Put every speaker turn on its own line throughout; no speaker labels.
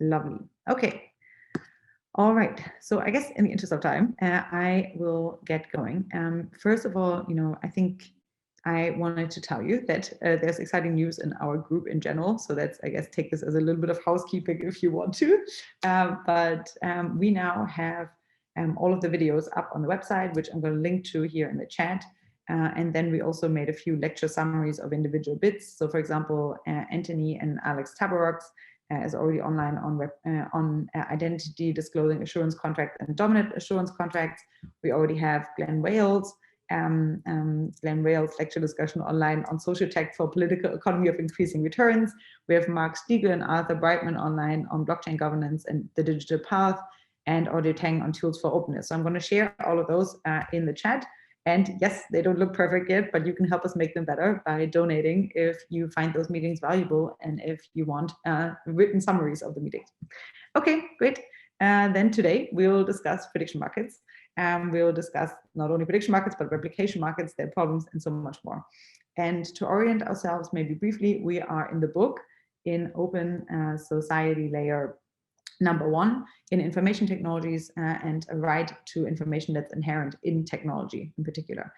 Lovely. Okay. All right. So I guess in the interest of time, I will get going. First of all, I think I wanted to tell you that there's exciting news in our group in general. So that's, I guess, take this as a little bit of housekeeping if you want to. But we now have all of the videos up on the website, which I'm going to link to here in the chat. And then we also made a few lecture summaries of individual bits. So for example, Anthony and Alex Tabarrok's is already online on identity disclosing assurance contract and dominant assurance contracts. We already have Glenn Wales' lecture discussion online on social tech for political economy of increasing returns. We have Mark Stiegel and Arthur Brightman online on blockchain governance and the digital path, and Audrey Tang on tools for openness. So I'm going to share all of those in the chat. And yes, they don't look perfect yet, but you can help us make them better by donating if you find those meetings valuable and if you want written summaries of the meetings. Okay, great. Then today we'll discuss prediction markets. We'll discuss not only prediction markets, but replication markets, their problems, and so much more. And to orient ourselves maybe briefly, we are in the book in Open Society Layer #1 in information technologies and a right to information that's inherent in technology in particular.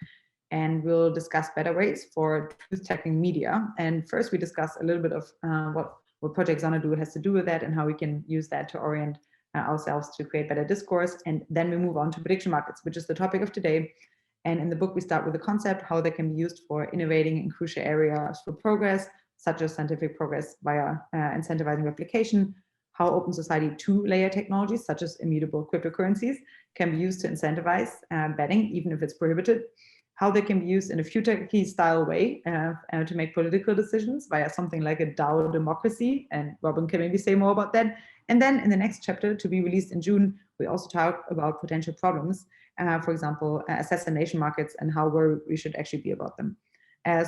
And we'll discuss better ways for truth-checking media. And first we discuss a little bit of what Project Xanadu has to do with that and how we can use that to orient ourselves to create better discourse. And then we move on to prediction markets, which is the topic of today. And in the book, we start with the concept, how they can be used for innovating in crucial areas for progress, such as scientific progress via incentivizing replication, how open society 2-layer technologies, such as immutable cryptocurrencies, can be used to incentivize betting, even if it's prohibited, how they can be used in a future key-style way to make political decisions via something like a DAO democracy, and Robin can maybe say more about that. And then in the next chapter, to be released in June, we also talk about potential problems, for example, assassination markets and how worried we should actually be about them.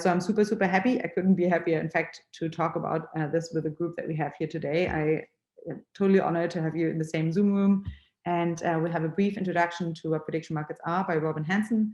So I'm super, super happy. I couldn't be happier, in fact, to talk about this with the group that we have here today. I'm totally honored to have you in the same Zoom room. And we'll have a brief introduction to what prediction markets are by Robin Hanson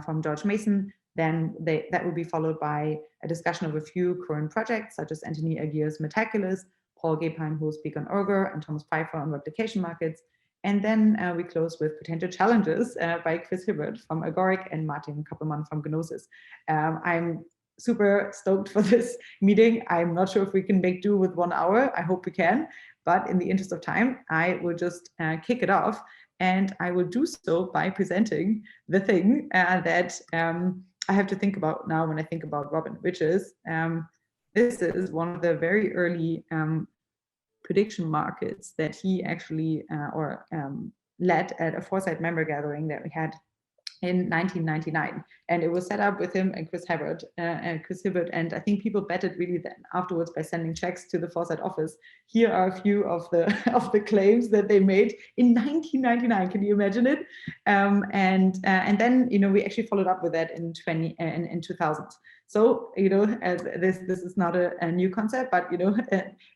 from George Mason. Then that will be followed by a discussion of a few current projects, such as Anthony Aguirre's Metaculus, Paul Gebheim, who will speak on Augur, and Thomas Pfeiffer on replication markets. And then we close with potential challenges by Chris Hibbert from Agoric and Martin Koeppelmann from Gnosis. I'm super stoked for this meeting. I'm not sure if we can make do with 1 hour. I hope we can. But in the interest of time, I will just kick it off. And I will do so by presenting the thing that I have to think about now when I think about Robin, which is this is one of the very early prediction markets that he actually led at a Foresight member gathering that we had in 1999, and it was set up with him and Chris Hibbert, and I think people betted really then afterwards by sending checks to the Foresight office. Here are a few of the claims that they made in 1999. Can you imagine it? And then we actually followed up with that in 2000. So this is not a new concept, but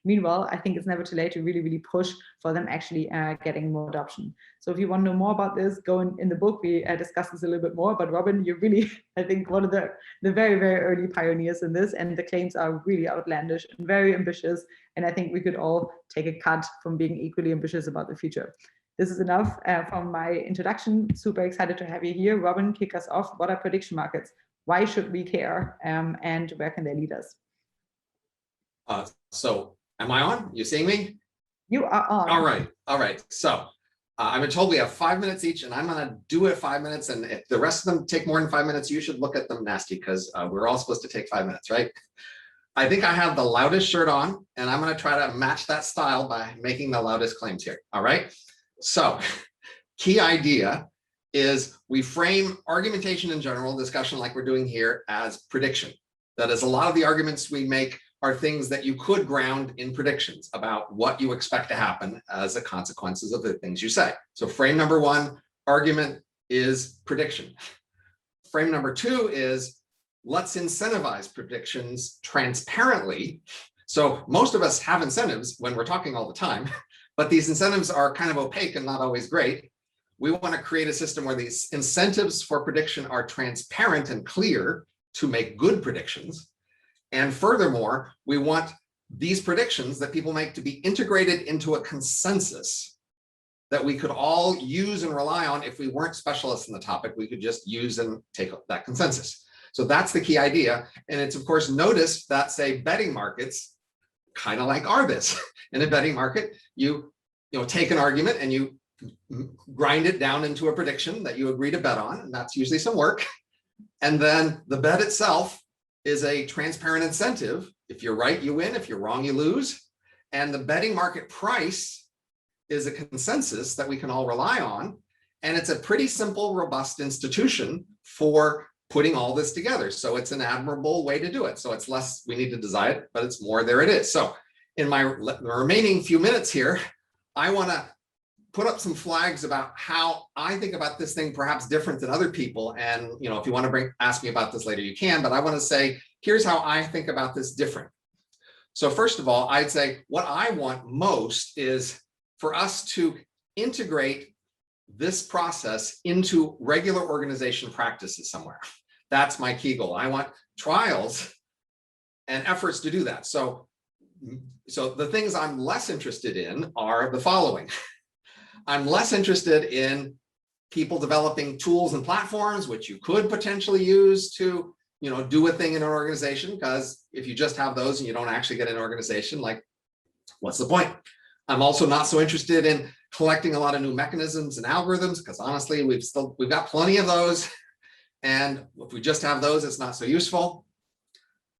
meanwhile I think it's never too late to really push for them actually getting more adoption. So if you want to know more about this, go in the book. We discuss this a little bit more. But Robin, you're really, I think, one of the very, very early pioneers in this. And the claims are really outlandish and very ambitious. And I think we could all take a cut from being equally ambitious about the future. This is enough from my introduction. Super excited to have you here. Robin, kick us off. What are prediction markets? Why should we care? And where can they lead us?
So am I on? You seeing me?
You are on.
All right. So I've been told we have 5 minutes each, and I'm going to do it 5 minutes. And if the rest of them take more than 5 minutes, you should look at them nasty, because we're all supposed to take 5 minutes, right? I think I have the loudest shirt on, and I'm going to try to match that style by making the loudest claims here. All right. So key idea is we frame argumentation in general, discussion like we're doing here, as prediction. That is, a lot of the arguments we make are things that you could ground in predictions about what you expect to happen as the consequences of the things you say. So frame number 1, argument is prediction. Frame number 2 is let's incentivize predictions transparently. So most of us have incentives when we're talking all the time, but these incentives are kind of opaque and not always great. We want to create a system where these incentives for prediction are transparent and clear to make good predictions. And furthermore, we want these predictions that people make to be integrated into a consensus that we could all use and rely on. If we weren't specialists in the topic, we could just use and take that consensus. So that's the key idea. And it's of course noticed that, say, betting markets kind of like are this. In a betting market, you take an argument and you grind it down into a prediction that you agree to bet on, and that's usually some work. And then the bet itself is a transparent incentive. If you're right, you win. If you're wrong, you lose. And the betting market price is a consensus that we can all rely on. And it's a pretty simple, robust institution for putting all this together. So it's an admirable way to do it. So it's less we need to design it, but it's more there it is. So in the remaining few minutes here, I want to put up some flags about how I think about this thing perhaps different than other people. And if you want to ask me about this later, you can, but I want to say, here's how I think about this different. So first of all, I'd say what I want most is for us to integrate this process into regular organization practices somewhere. That's my key goal. I want trials and efforts to do that. So the things I'm less interested in are the following. I'm less interested in people developing tools and platforms, which you could potentially use to, do a thing in an organization, because if you just have those and you don't actually get an organization, like, what's the point? I'm also not so interested in collecting a lot of new mechanisms and algorithms, because honestly, we've got plenty of those. And if we just have those, it's not so useful.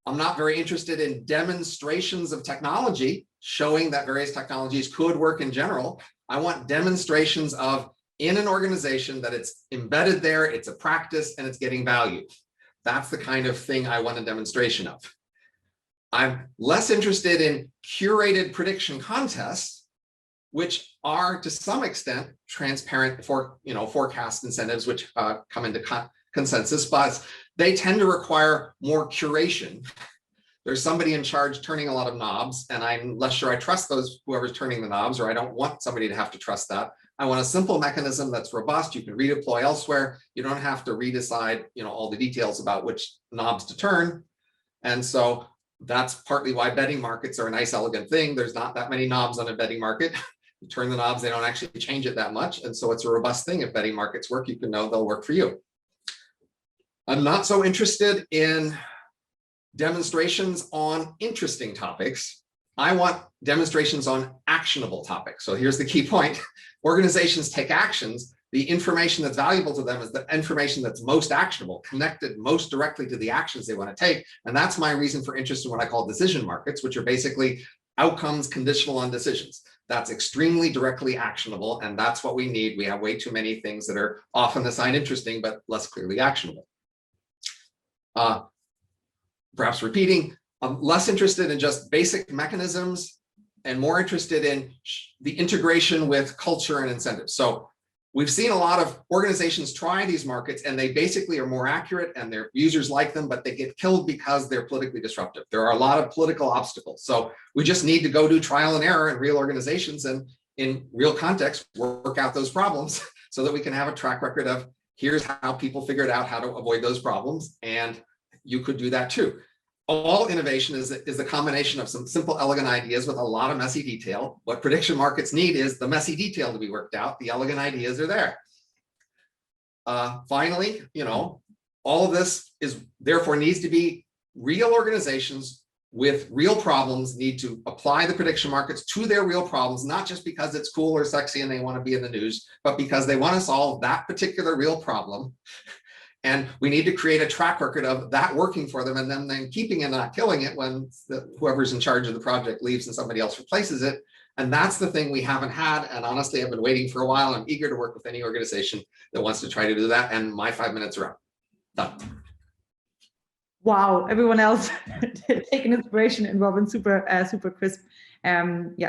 I'm not very interested in demonstrations of technology, showing that various technologies could work in general. I want demonstrations of, in an organization, that it's embedded there, it's a practice, and it's getting value. That's the kind of thing I want a demonstration of. I'm less interested in curated prediction contests, which are to some extent transparent for forecast incentives, which come into consensus, but they tend to require more curation. There's somebody in charge turning a lot of knobs, and I'm less sure I trust whoever's turning the knobs, or I don't want somebody to have to trust that. I want a simple mechanism that's robust. You can redeploy elsewhere. You don't have to redecide, all the details about which knobs to turn. And so that's partly why betting markets are a nice, elegant thing. There's not that many knobs on a betting market. You turn the knobs, they don't actually change it that much. And so it's a robust thing. If betting markets work, you can know they'll work for you. I'm not so interested in demonstrations on interesting topics. I want demonstrations on actionable topics. So here's the key point. Organizations take actions. The information that's valuable to them is the information that's most actionable, connected most directly to the actions they want to take. And that's my reason for interest in what I call decision markets, which are basically outcomes conditional on decisions. That's extremely directly actionable. And that's what we need. We have way too many things that are often assigned interesting, but less clearly actionable. Perhaps repeating, I'm less interested in just basic mechanisms and more interested in the integration with culture and incentives. So we've seen a lot of organizations try these markets, and they basically are more accurate and their users like them, but they get killed because they're politically disruptive. There are a lot of political obstacles. So we just need to go do trial and error in real organizations and in real context, work out those problems so that we can have a track record of here's how people figured out how to avoid those problems. And you could do that too. All innovation is the combination of some simple, elegant ideas with a lot of messy detail. What prediction markets need is the messy detail to be worked out. The elegant ideas are there. Finally, all of this therefore needs to be real organizations with real problems need to apply the prediction markets to their real problems, not just because it's cool or sexy and they want to be in the news, but because they want to solve that particular real problem. And we need to create a track record of that working for them and then keeping it, not killing it when whoever's in charge of the project leaves and somebody else replaces it. And that's the thing we haven't had. And honestly, I've been waiting for a while. I'm eager to work with any organization that wants to try to do that. And my 5 minutes are up. Done.
Wow, everyone else taking inspiration in Robin's super crisp.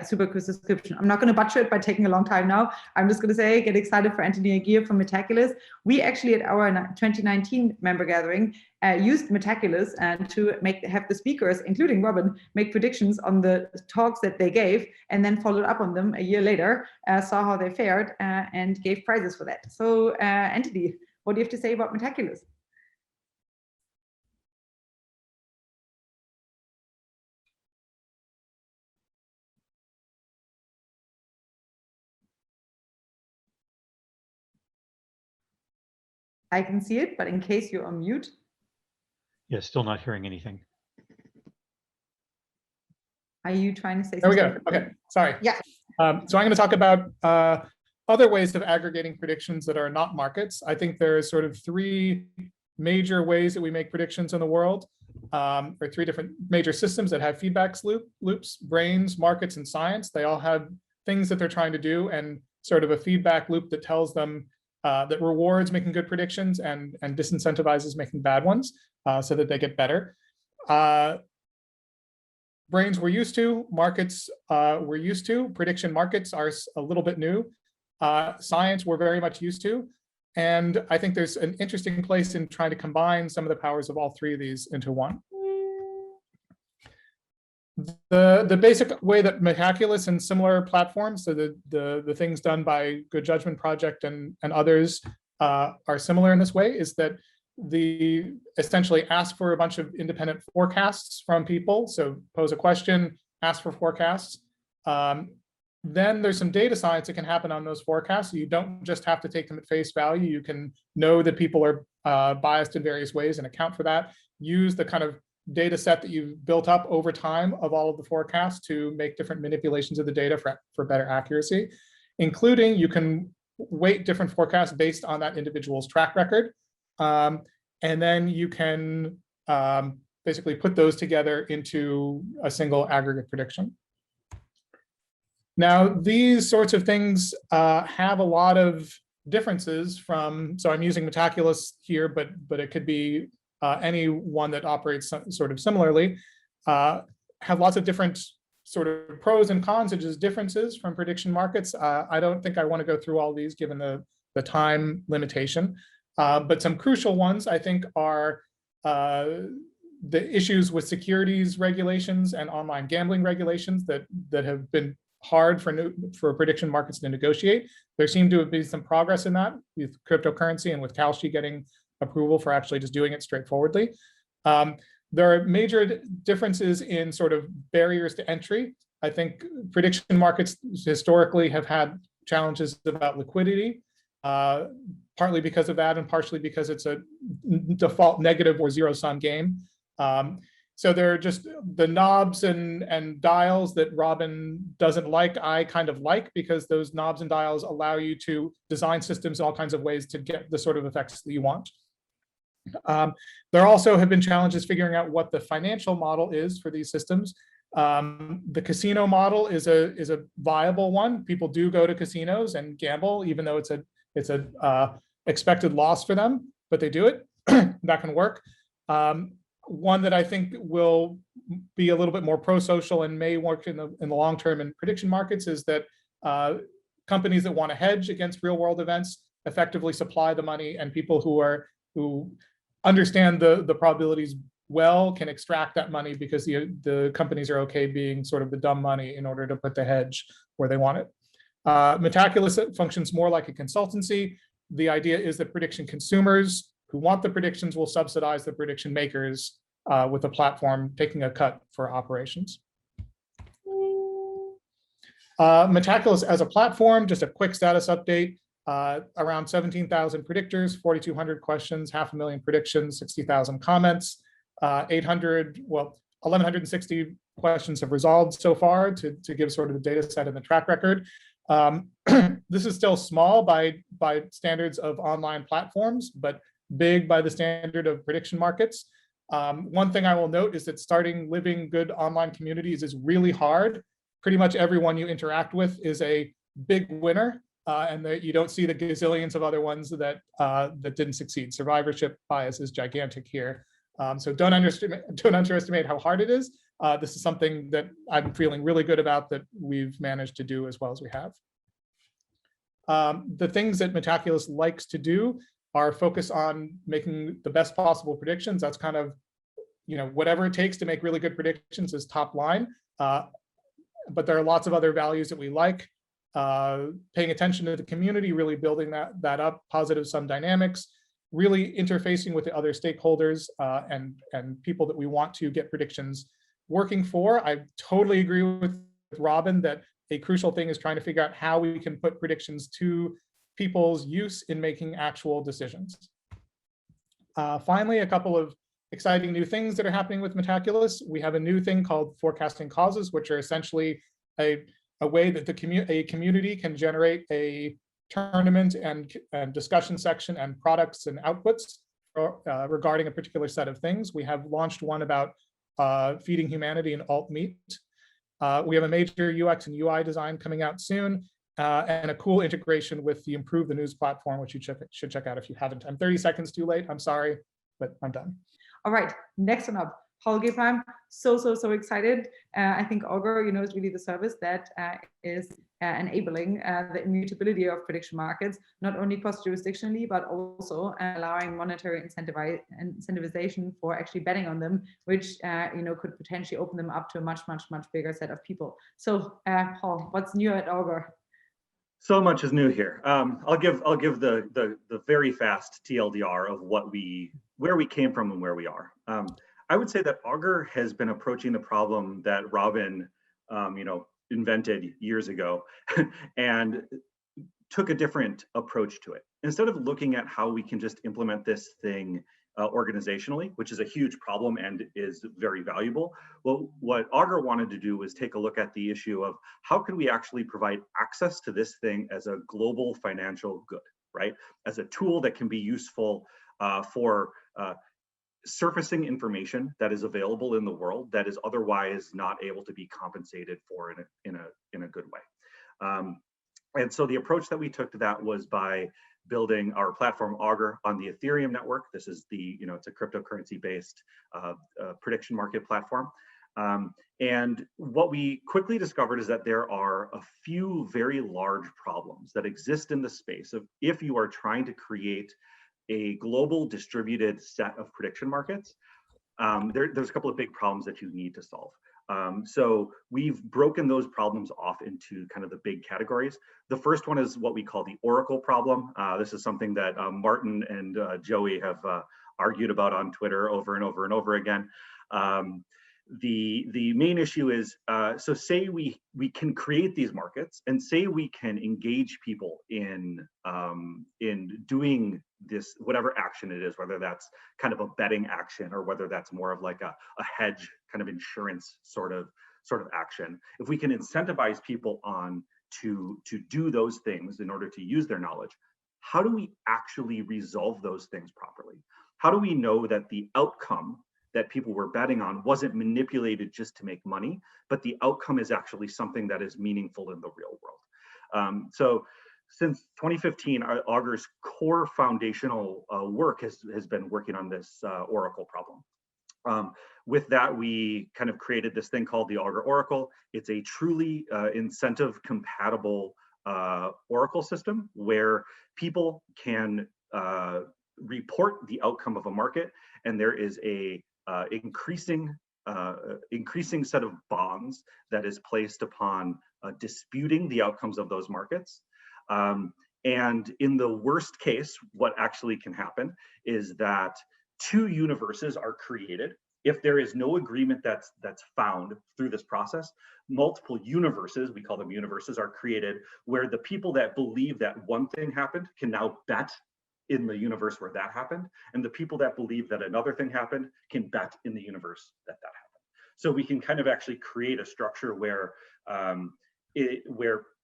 Super crisp description. I'm not going to butcher it by taking a long time now. I'm just going to say, get excited for Anthony Aguirre from Metaculus. We actually, at our 2019 member gathering, used Metaculus and to have the speakers, including Robin, make predictions on the talks that they gave, and then followed up on them a year later, saw how they fared, and gave prizes for that. So, Anthony, what do you have to say about Metaculus? I can see it, but in case you're on mute.
Yeah, still not hearing anything.
Are you trying to say
There we
something?
go. Okay, sorry.
Yeah.
So I'm going to talk about other ways of aggregating predictions that are not markets. I think there's sort of three major ways that we make predictions in the world, or three different major systems that have feedback loops: brains, markets, and science. They all have things that they're trying to do, and sort of a feedback loop that tells them that rewards making good predictions and disincentivizes making bad ones, so that they get better. Brains we're used to, markets we're used to, prediction markets are a little bit new. Science we're very much used to. And I think there's an interesting place in trying to combine some of the powers of all three of these into one. The basic way that Metaculus and similar platforms, so the things done by Good Judgment Project and others are similar in this way, is that essentially ask for a bunch of independent forecasts from people. So pose a question, ask for forecasts. Then there's some data science that can happen on those forecasts. So you don't just have to take them at face value. You can know that people are biased in various ways and account for that. Use the kind of data set that you've built up over time of all of the forecasts to make different manipulations of the data for better accuracy, including you can weight different forecasts based on that individual's track record. And then you can basically put those together into a single aggregate prediction. Now, these sorts of things have a lot of differences from, so I'm using Metaculus here, but it could be any one that operates sort of similarly, have lots of different sort of pros and cons, such as differences from prediction markets. I don't think I want to go through all these given the time limitation, but some crucial ones I think are the issues with securities regulations and online gambling regulations that have been hard for prediction markets to negotiate. There seemed to have been some progress in that with cryptocurrency and with Kalshi getting approval for actually just doing it straightforwardly. There are major differences in sort of barriers to entry. I think prediction markets historically have had challenges about liquidity, partly because of that and partially because it's a default negative or zero-sum game. So there are just the knobs and dials that Robin doesn't like, I kind of like, because those knobs and dials allow you to design systems in all kinds of ways to get the sort of effects that you want. There also have been challenges figuring out what the financial model is for these systems. The casino model is a viable one. People do go to casinos and gamble, even though it's a expected loss for them, but they do it. That can work. One that I think will be a little bit more pro-social and may work in the long term in prediction markets is that companies that want to hedge against real world events effectively supply the money, and people who understand the probabilities well can extract that money because the companies are okay being sort of the dumb money in order to put the hedge where they want it. Metaculus functions more like a consultancy. The idea is that prediction consumers who want the predictions will subsidize the prediction makers with a platform taking a cut for operations. Metaculus as a platform, just a quick status update. Around 17,000 predictors, 4,200 questions, 500,000 predictions, 60,000 comments, 1,160 questions have resolved so far to give sort of the data set and the track record. This is still small by standards of online platforms, but big by the standard of prediction markets. One thing I will note is that starting living good online communities is really hard. Pretty much everyone you interact with is a big winner, and that you don't see the gazillions of other ones that didn't succeed. Survivorship bias is gigantic here. So don't underestimate how hard it is. This is something that I'm feeling really good about that we've managed to do as well as we have. The things that Metaculus likes to do are focus on making the best possible predictions. That's kind of, whatever it takes to make really good predictions is top line. But there are lots of other values that we like. Paying attention to the community, really building that up, positive sum dynamics, really interfacing with the other stakeholders and people that we want to get predictions working for. I totally agree with Robin that a crucial thing is trying to figure out how we can put predictions to people's use in making actual decisions. Finally, a couple of exciting new things that are happening with Metaculus. We have a new thing called forecasting causes, which are essentially a way that a community can generate a tournament and discussion section and products and outputs regarding a particular set of things. We have launched one about feeding humanity and alt meat. We have a major UX and UI design coming out soon, and a cool integration with the Improve the News platform, which you should check out if you haven't. I'm 30 seconds too late. I'm sorry, but I'm done.
All right, next one up, Paul Gebheim. So excited. I think Augur, is really the service that is enabling the immutability of prediction markets, not only cross-jurisdictionally, but also allowing monetary incentivization for actually betting on them, which could potentially open them up to a much bigger set of people. So, Paul, what's new at Augur?
So much is new here. I'll give the very fast TLDR of where we came from and where we are. I would say that Augur has been approaching the problem that Robin, invented years ago, and took a different approach to it. Instead of looking at how we can just implement this thing organizationally, which is a huge problem and is very valuable, well, what Augur wanted to do was take a look at the issue of how can we actually provide access to this thing as a global financial good, right? As a tool that can be useful for surfacing information that is available in the world that is otherwise not able to be compensated for in a good way. And so the approach that we took to that was by building our platform Augur on the Ethereum network. This is it's a cryptocurrency based prediction market platform. And what we quickly discovered is that there are a few very large problems that exist in the space of if you are trying to create a global distributed set of prediction markets. There's a couple of big problems that you need to solve. So we've broken those problems off into kind of the big categories. The first one is what we call the Oracle problem. This is something that Martin and Joey have argued about on Twitter over and over and over again. The main issue is, so say we can create these markets and say we can engage people in doing this, whatever action it is, whether that's kind of a betting action or whether that's more of like a hedge kind of insurance sort of action. If we can incentivize people on to do those things in order to use their knowledge, how do we actually resolve those things properly? How do we know that the outcome that people were betting on wasn't manipulated just to make money, but the outcome is actually something that is meaningful in the real world? So since 2015, Augur's core foundational work has been working on this Oracle problem. With that, we kind of created this thing called the Augur Oracle. It's a truly incentive compatible Oracle system where people can report the outcome of a market, and there is a increasing set of bonds that is placed upon disputing the outcomes of those markets. And in the worst case, what actually can happen is that two universes are created. If there is no agreement that's found through this process, multiple universes, we call them universes, are created where the people that believe that one thing happened can now bet in the universe where that happened, and the people that believe that another thing happened can bet in the universe that happened. So we can kind of actually create a structure where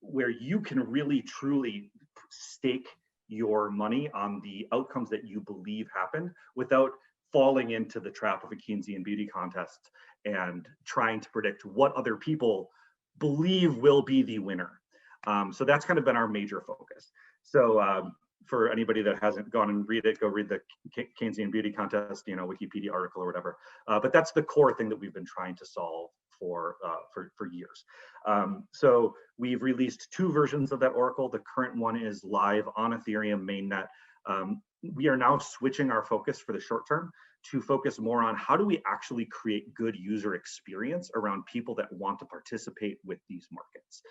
where you can really truly stake your money on the outcomes that you believe happened without falling into the trap of a Keynesian beauty contest and trying to predict what other people believe will be the winner. So that's kind of been our major focus. So for anybody that hasn't gone and read it, go read the Keynesian beauty contest, Wikipedia article or whatever. But that's the core thing that we've been trying to solve for years. So we've released 2 versions of that Oracle. The current one is live on Ethereum mainnet. We are now switching our focus for the short term to focus more on how do we actually create good user experience around people that want to participate with these markets.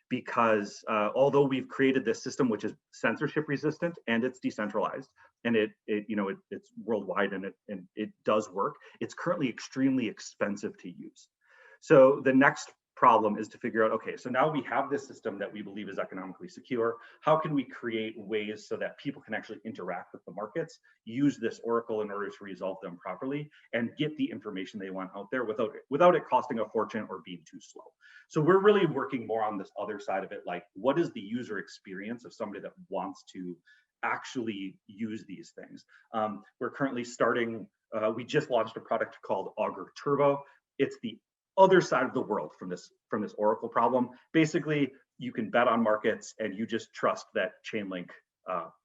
Because although we've created this system which is censorship resistant and it's decentralized and it's worldwide and it does work, it's currently extremely expensive to use. So the next problem is to figure out, okay, so now we have this system that we believe is economically secure. How can we create ways so that people can actually interact with the markets, use this oracle in order to resolve them properly, and get the information they want out there without it costing a fortune or being too slow? So we're really working more on this other side of it, like what is the user experience of somebody that wants to actually use these things? We're currently starting, we just launched a product called Augur Turbo. It's the other side of the world from this oracle problem. Basically, you can bet on markets and you just trust that Chainlink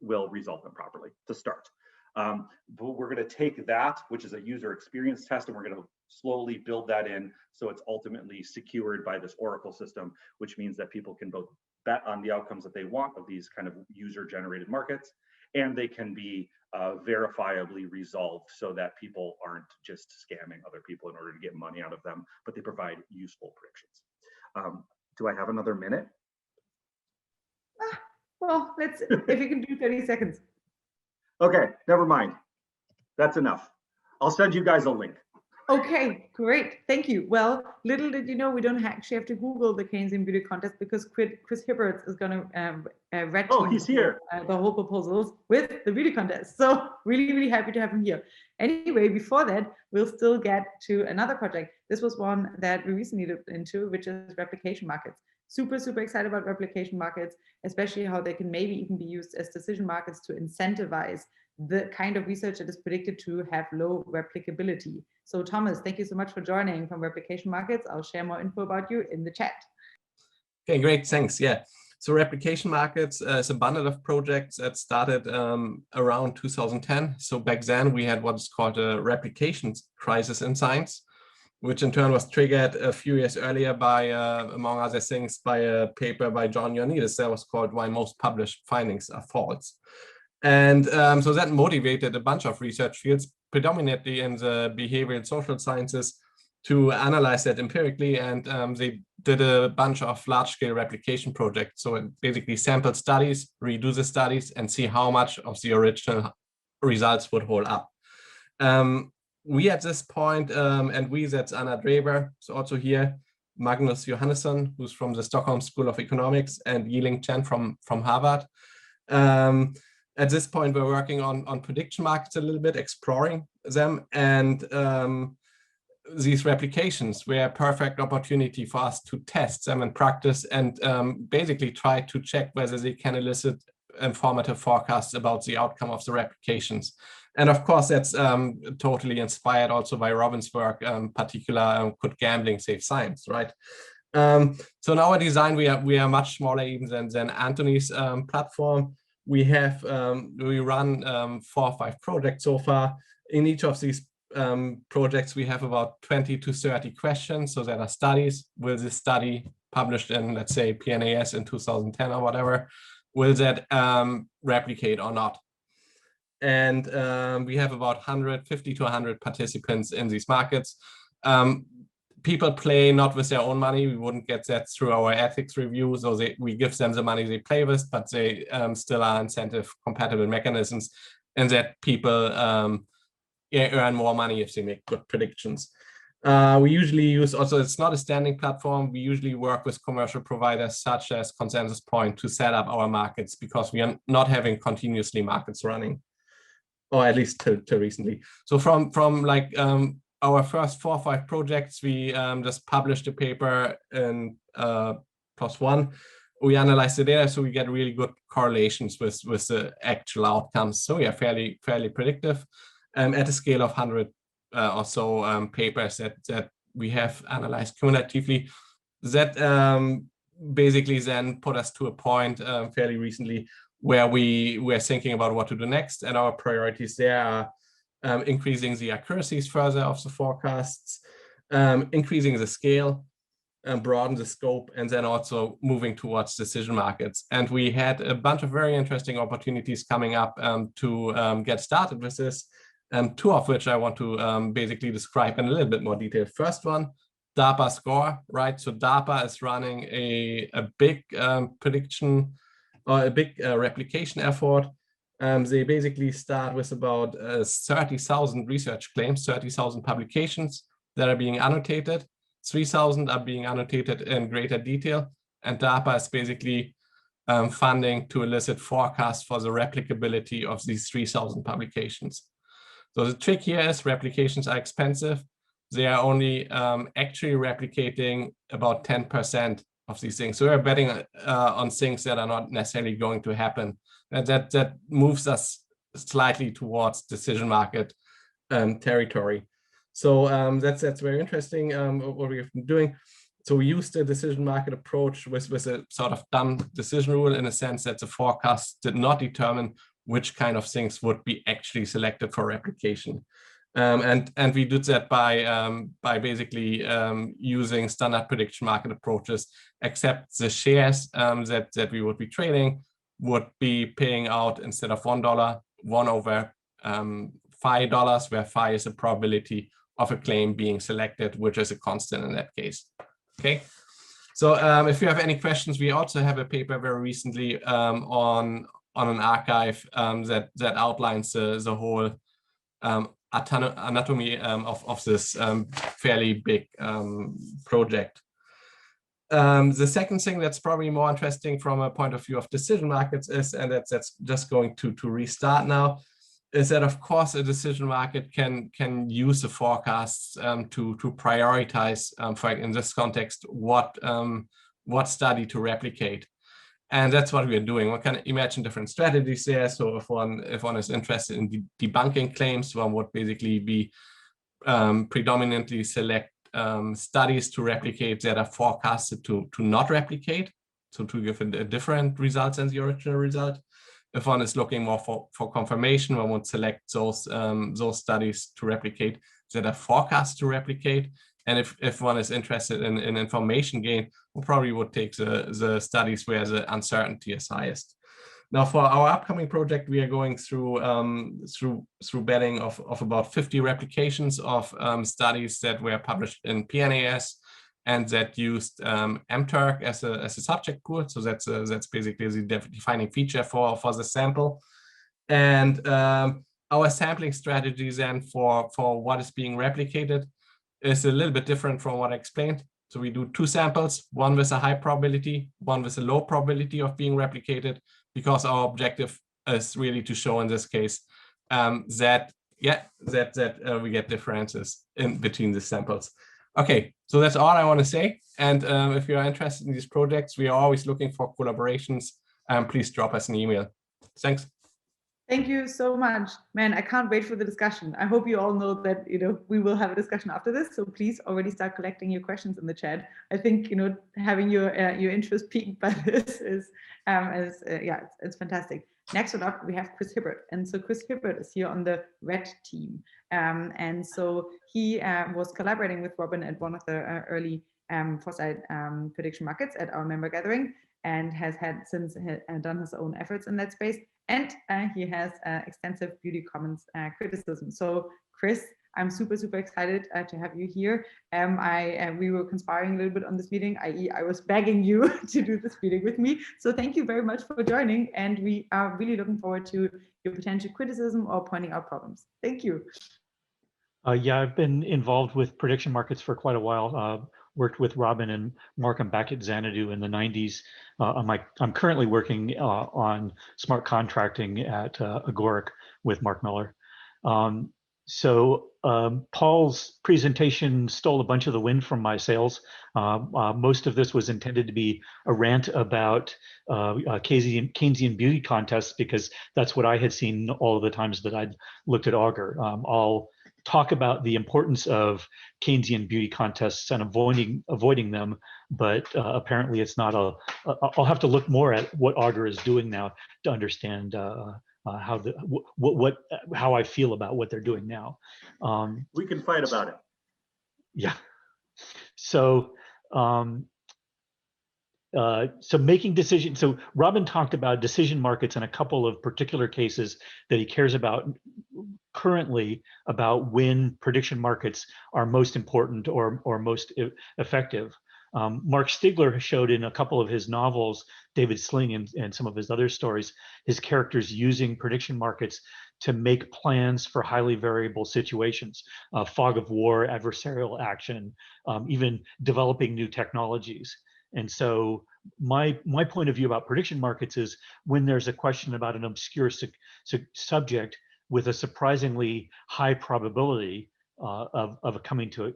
will resolve them properly to start. But we're going to take that, which is a user experience test, and we're going to slowly build that in so it's ultimately secured by this oracle system, which means that people can both bet on the outcomes that they want of these kind of user-generated markets, and they can be verifiably resolved so that people aren't just scamming other people in order to get money out of them, but they provide useful predictions. Do I have another minute?
Well, let's, if you can do 30 seconds.
Okay, never mind. That's enough. I'll send you guys a link.
Okay, great. Thank you. Well, little did you know, we don't actually have to Google the Keynesian beauty contest because Chris Hibbert is going to red team
he's here.
The whole proposals with the beauty contest. So really, really happy to have him here. Anyway, before that, we'll still get to another project. This was one that we recently looked into, which is replication markets. Super, super excited about replication markets, especially how they can maybe even be used as decision markets to incentivize the kind of research that is predicted to have low replicability. So Thomas, thank you so much for joining from Replication Markets. I'll share more info about you in the chat.
Okay, great, thanks. Yeah, so Replication Markets is a bundle of projects that started around 2010. So back then we had what's called a replication crisis in science, which in turn was triggered a few years earlier by, among other things, by a paper by John Ioannidis that was called Why Most Published Findings Are False. And so that motivated a bunch of research fields, predominantly in the behavioral and social sciences, to analyze that empirically. And they did a bunch of large-scale replication projects. So it basically sampled studies, redo the studies, and see how much of the original results would hold up. We at this point, and we, that's Anna Dreber, so also here, Magnus Johannesson, who's from the Stockholm School of Economics, and Yiling Chen from Harvard. At this point, we're working on prediction markets a little bit, exploring them, and these replications were a perfect opportunity for us to test them in practice and basically try to check whether they can elicit informative forecasts about the outcome of the replications. And of course, that's totally inspired also by Robin's work, particular Could Gambling Save Science, right? So in our design, we are much smaller even than Anthony's platform. We have, we run 4 or 5 projects so far. In each of these projects, we have about 20 to 30 questions. So there are studies. Will this study published in, let's say, PNAS in 2010 or whatever, will that replicate or not? And we have about 150 to 100 participants in these markets. People play not with their own money. We wouldn't get that through our ethics review. So we give them the money they play with, but they still are incentive compatible mechanisms, and that people earn more money if they make good predictions. We usually use, also it's not a standing platform, we usually work with commercial providers such as Consensus Point to set up our markets, because we are not having continuously markets running, or at least till recently. So from like our first 4 or 5 projects, we just published a paper in +1. We analyze the data, so we get really good correlations with the actual outcomes. So we are fairly predictive at a scale of 100 or so papers that we have analyzed cumulatively. That basically then put us to a point fairly recently where we were thinking about what to do next, and our priorities there are increasing the accuracies further of the forecasts, increasing the scale, broaden the scope, and then also moving towards decision markets. And we had a bunch of very interesting opportunities coming up to get started with this, 2 of which I want to basically describe in a little bit more detail. First one, DARPA Score, right? So DARPA is running a big prediction or a big replication effort. They basically start with about 30,000 research claims, 30,000 publications that are being annotated. 3,000 are being annotated in greater detail, and DARPA is basically funding to elicit forecasts for the replicability of these 3,000 publications. So the trick here is replications are expensive. They are only actually replicating about 10% of these things. So we're betting on things that are not necessarily going to happen. And that moves us slightly towards decision market territory. So that's very interesting what we've been doing. So we used the decision market approach with a sort of dumb decision rule, in a sense that the forecast did not determine which kind of things would be actually selected for replication. And we did that by basically using standard prediction market approaches, except the shares that we would be trading would be paying out, instead of $1, 1 over $5, where phi is the probability of a claim being selected, which is a constant in that case. Okay, so if you have any questions, we also have a paper very recently on an archive that outlines the whole anatomy of this fairly big project. The second thing that's probably more interesting from a point of view of decision markets is, and that's just going to restart now, is that of course a decision market can use the forecasts to prioritize, for in this context, what study to replicate. And that's what we are doing. We can imagine different strategies there. So if one is interested in debunking claims, one would basically be predominantly select studies to replicate that are forecasted to not replicate, so to give a different result than the original result. If one is looking more for confirmation, one would select those studies to replicate that are forecast to replicate. And if one is interested in information gain, we probably would take the studies where the uncertainty is highest. Now, for our upcoming project, we are going through betting of about 50 replications of studies that were published in PNAS and that used mTurk as a subject pool. So that's basically the defining feature for the sample. And our sampling strategy then for what is being replicated is a little bit different from what I explained. So we do 2 samples, one with a high probability, one with a low probability of being replicated, because our objective is really to show in this case that we get differences in between the samples. Okay, so that's all I want to say. And if you are interested in these projects, we are always looking for collaborations. Please drop us an email. Thanks.
Thank you so much, man. I can't wait for the discussion. I hope you all know that we will have a discussion after this. So please already start collecting your questions in the chat. I think having your interest piqued by this is yeah, it's fantastic. Next one up, we have Chris Hibbert, and so Chris Hibbert is here on the red team, and so he was collaborating with Robin at one of the early Foresight prediction markets at our member gathering, and has had since done his own efforts in that space. And he has extensive beauty commons criticism. So Chris, I'm super excited to have you here. We were conspiring a little bit on this meeting, i.e. I was begging you to do this meeting with me. So thank you very much for joining. And we are really looking forward to your potential criticism or pointing out problems. Thank you.
Yeah, I've been involved with prediction markets for quite a while. Worked with Robin and Markham back at Xanadu in the 90s. I'm currently working on smart contracting at Agoric with Mark Miller. Paul's presentation stole a bunch of the wind from my sails. Most of this was intended to be a rant about Keynesian beauty contests, because that's what I had seen all of the times that I'd looked at Augur. I'll talk about the importance of Keynesian beauty contests and avoiding them, but apparently it's not I'll have to look more at what Augur is doing now to understand how I feel about what they're doing now.
We can fight about it.
Yeah. So making decisions. So Robin talked about decision markets in a couple of particular cases that he cares about currently, about when prediction markets are most important or most effective. Mark Stigler showed in a couple of his novels, David Sling and some of his other stories, his characters using prediction markets to make plans for highly variable situations, fog of war, adversarial action, even developing new technologies. And so my point of view about prediction markets is when there's a question about an obscure subject with a surprisingly high probability of coming to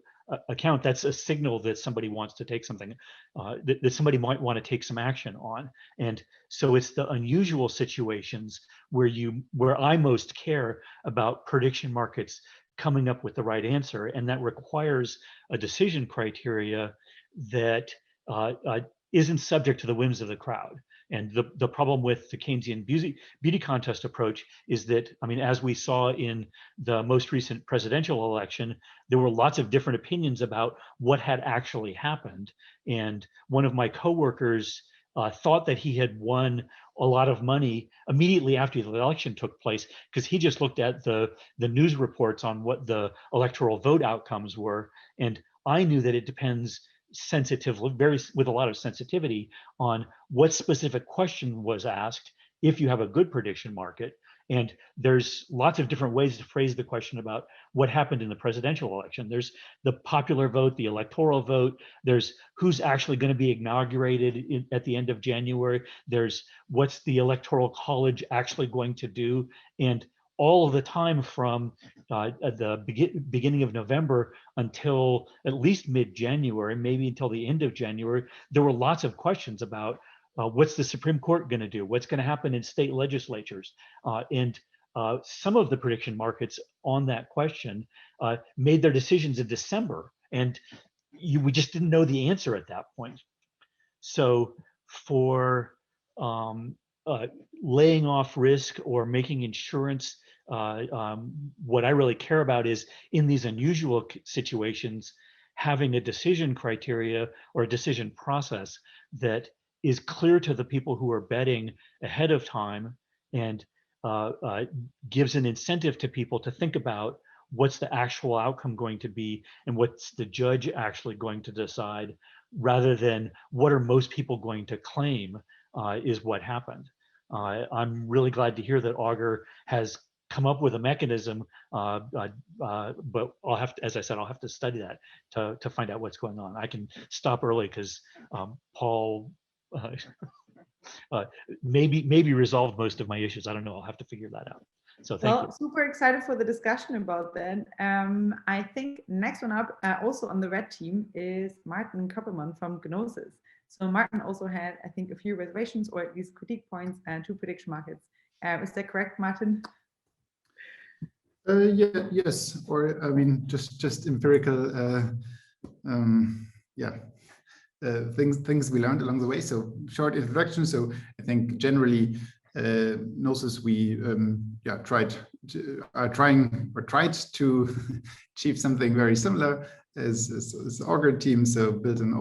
account, that's a signal that somebody wants to take something, that somebody might want to take some action on. And so it's the unusual situations where I most care about prediction markets coming up with the right answer, and that requires a decision criteria that isn't subject to the whims of the crowd. And the problem with the Keynesian beauty contest approach is that, I mean, as we saw in the most recent presidential election, there were lots of different opinions about what had actually happened. And one of my coworkers thought that he had won a lot of money immediately after the election took place, because he just looked at the news reports on what the electoral vote outcomes were. And I knew that it depends sensitively, with a lot of sensitivity, on what specific question was asked if you have a good prediction market. And there's lots of different ways to phrase the question about what happened in the presidential election. There's the popular vote, the electoral vote. There's who's actually going to be inaugurated at the end of January. There's what's the electoral college actually going to do. And all of the time from the beginning of November until at least mid-January, maybe until the end of January, there were lots of questions about what's the Supreme Court going to do? What's going to happen in state legislatures? And some of the prediction markets on that question made their decisions in December, and we just didn't know the answer at that point. So for laying off risk or making insurance, what I really care about is in these unusual situations, having a decision criteria or a decision process that is clear to the people who are betting ahead of time, and gives an incentive to people to think about what's the actual outcome going to be and what's the judge actually going to decide, rather than what are most people going to claim is what happened. I'm really glad to hear that Augur has come up with a mechanism, but I'll have to, as I said, I'll have to study that to find out what's going on. I can stop early because Paul maybe resolved most of my issues. I don't know. I'll have to figure that out. So thank you.
Super excited for the discussion about that. I think next one up, also on the red team, is Martin Koeppelmann from Gnosis. So Martin also had, I think, a few reservations or at least critique points to prediction markets. Is that correct, Martin?
Yeah, yes, or I mean, just empirical, things we learned along the way. So short introduction. So I think generally, Gnosis, we tried to achieve something very similar as Augur team. So build an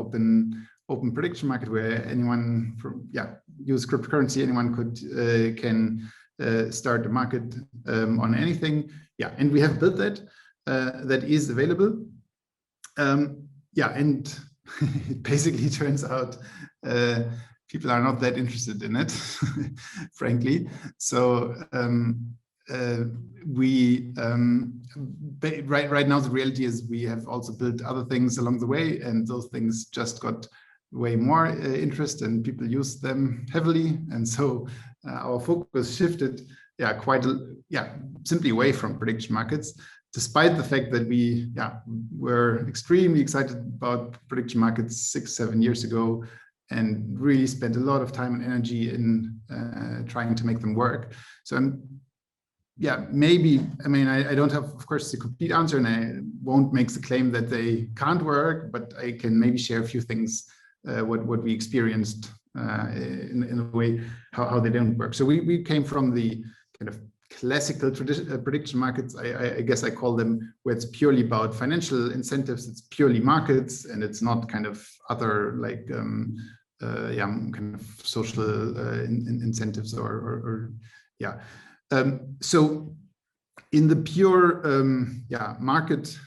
open prediction market where anyone use cryptocurrency, anyone can start a market on anything. Yeah, and we have built that. That is available. And it basically turns out people are not that interested in it, frankly. So right now the reality is we have also built other things along the way, and those things just got way more interest and people use them heavily, and so our focus shifted simply away from prediction markets, despite the fact that we were extremely excited about prediction markets 6-7 years ago and really spent a lot of time and energy in trying to make them work. So maybe, I mean, I don't have, of course, the complete answer, and I won't make the claim that they can't work, but I can maybe share a few things, what we experienced in a way, how they don't work. So we came from the kind of classical prediction markets, I guess I call them, where it's purely about financial incentives, it's purely markets, and it's not kind of other like kind of social incentives so in the pure market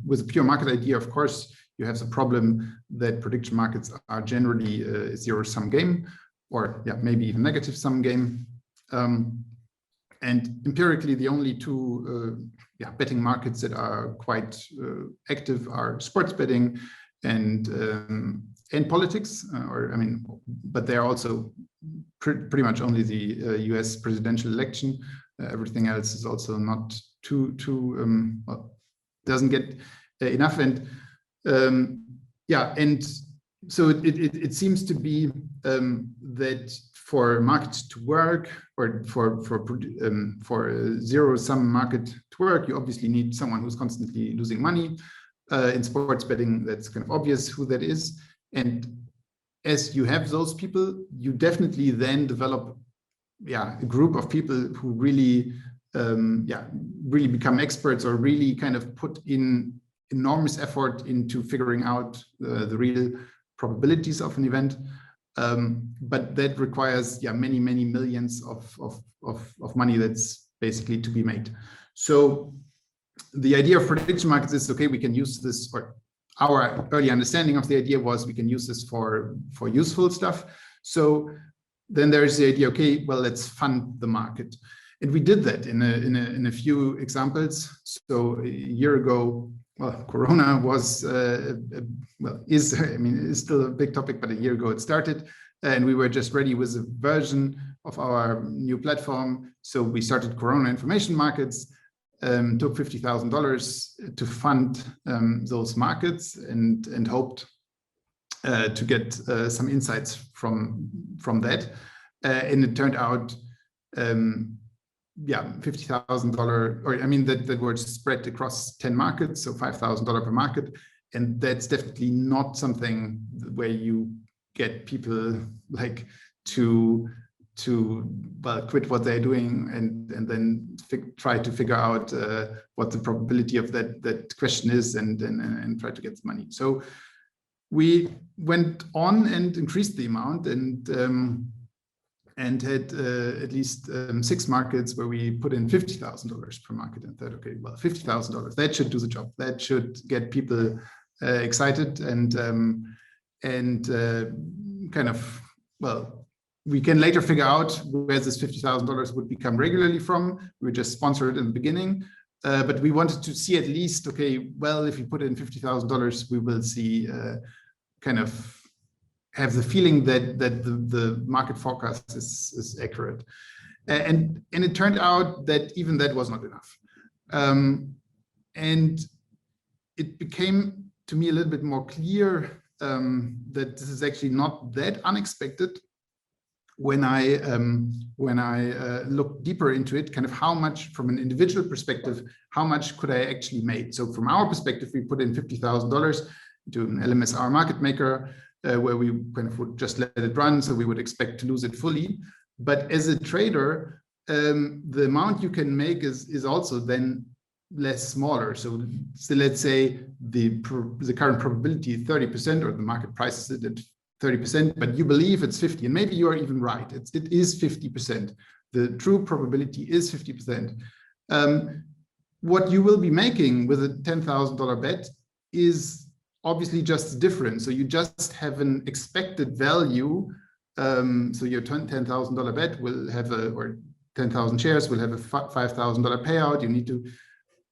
with a pure market idea, of course, you have the problem that prediction markets are generally a zero-sum game, or maybe even negative-sum game. And empirically, the only two betting markets that are quite active are sports betting and politics, but they're also pretty much only the US presidential election. Everything else is also not well, doesn't get enough. And and so it seems to be that for markets to work, or for a zero-sum market to work, you obviously need someone who's constantly losing money. In sports betting, that's kind of obvious who that is. And as you have those people, you definitely then develop a group of people who really really become experts, or really kind of put in enormous effort into figuring out the real probabilities of an event. But that requires many millions of money that's basically to be made. So the idea of prediction markets is, okay, we can use this, or our early understanding of the idea was we can use this for useful stuff. So then there's the idea, okay, well, let's fund the market. And we did that in a few examples. So a year ago, well, Corona was, is still a big topic, but a year ago it started, and we were just ready with a version of our new platform. So we started Corona Information Markets, took $50,000 to fund those markets, and hoped to get some insights from that. And it turned out, $50,000, or that were spread across 10 markets, so $5,000 per market. And that's definitely not something where you get people like to quit what they're doing and then try to figure out what the probability of that question is, and try to get the money. So we went on and increased the amount, and had at least 6 markets where we put in $50,000 per market, and thought, okay, well, $50,000, that should do the job. That should get people excited, and kind of, well, we can later figure out where this $50,000 would become regularly from. We just sponsored it in the beginning, but we wanted to see at least, okay, well, if you put in $50,000, we will see kind of have the feeling that the market forecast is accurate. And it turned out that even that was not enough. And it became to me a little bit more clear that this is actually not that unexpected when I looked deeper into it, kind of how much from an individual perspective, how much could I actually make? So from our perspective, we put in $50,000 into an LMSR market maker, where we kind of would just let it run, so we would expect to lose it fully. But as a trader, the amount you can make is also then less smaller. So let's say the current probability 30%, or the market prices it at 30%, but you believe it's 50, and maybe you are even right. It is 50%. The true probability is 50%. What you will be making with a $10,000 bet is obviously just different. So you just have an expected value. So your $10,000 bet will have or 10,000 shares will have a $5,000 payout. You need to,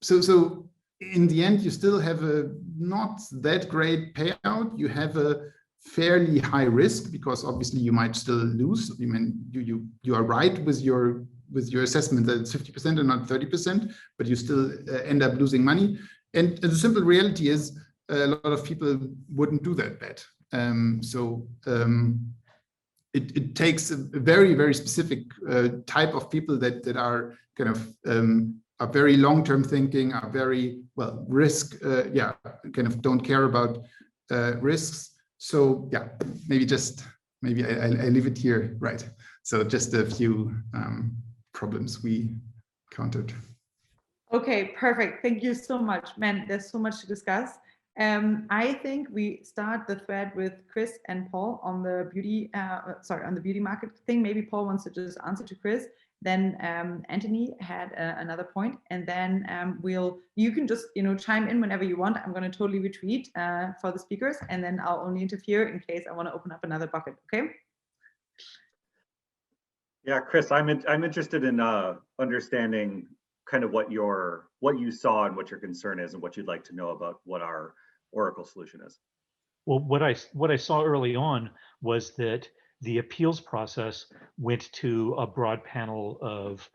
so in the end, you still have a not that great payout. You have a fairly high risk, because obviously you might still lose. I mean, you are right with your assessment that it's 50% and not 30%, but you still end up losing money. And the simple reality is, a lot of people wouldn't do that bet. It takes a very, very specific type of people that are kind of are very long-term thinking, are very, well, kind of don't care about risks. So yeah, maybe I leave it here, right? So just a few problems we encountered.
Okay, perfect. Thank you so much, man. There's so much to discuss. I think we start the thread with Chris and Paul on the beauty, on the beauty market thing. Maybe Paul wants to just answer to Chris. Then Anthony had another point, and then you can just chime in whenever you want. I'm going to totally retreat for the speakers, and then I'll only interfere in case I want to open up another bucket. Okay.
Yeah, Chris, I'm interested in understanding kind of what you saw and what your concern is and what you'd like to know about what our Oracle solution is.
Well, what I saw early on was that the appeals process went to a broad panel of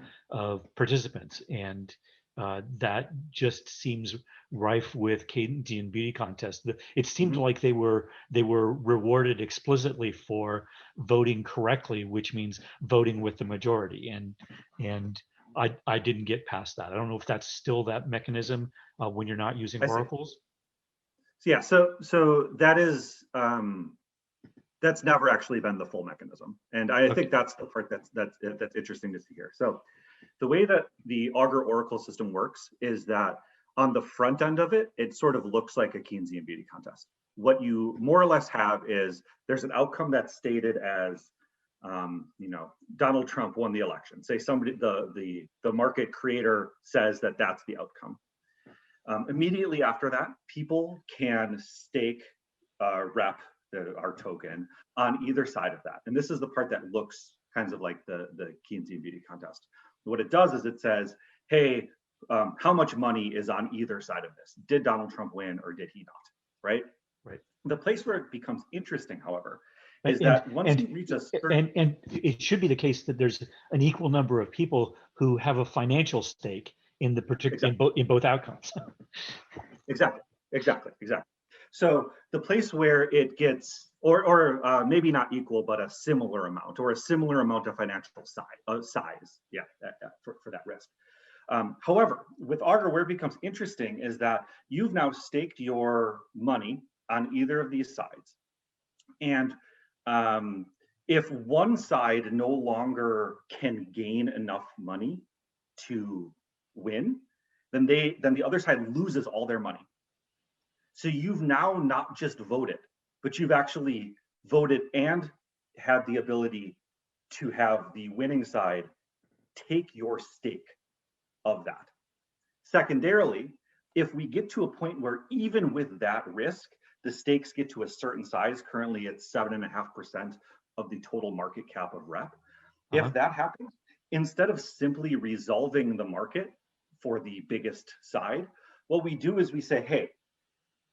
participants, and that just seems rife with Keynesian beauty contests. It seemed like they were rewarded explicitly for voting correctly, which means voting with the majority, and I didn't get past that. I don't know if that's still that mechanism when you're not using oracles.
So yeah, so that is that's never actually been the full mechanism, and I think that's the part that's interesting to see here. So the way that the Augur Oracle system works is that on the front end of it, it sort of looks like a Keynesian beauty contest. What you more or less have is there's an outcome that's stated as, Donald Trump won the election. Say somebody, the market creator says that that's the outcome. Immediately after that, people can stake rep our token on either side of that. And this is the part that looks kind of like the Keynesian beauty contest. What it does is it says, hey, how much money is on either side of this? Did Donald Trump win or did he not? Right?
Right.
The place where it becomes interesting, however, is that once you reach a certain...
And it should be the case that there's an equal number of people who have a financial stake in the particular in both outcomes.
Exactly. So the place where it gets, or maybe not equal, but a similar amount, or a similar amount of financial size, yeah, for that risk. However, with Augur, where it becomes interesting is that you've now staked your money on either of these sides, and if one side no longer can gain enough money to win, then the other side loses all their money. So you've now not just voted, but you've actually voted and had the ability to have the winning side take your stake of that. Secondarily, if we get to a point where even with that risk, the stakes get to a certain size, currently it's 7.5% of the total market cap of Rep. If that happens, instead of simply resolving the market for the biggest side, what we do is we say, hey,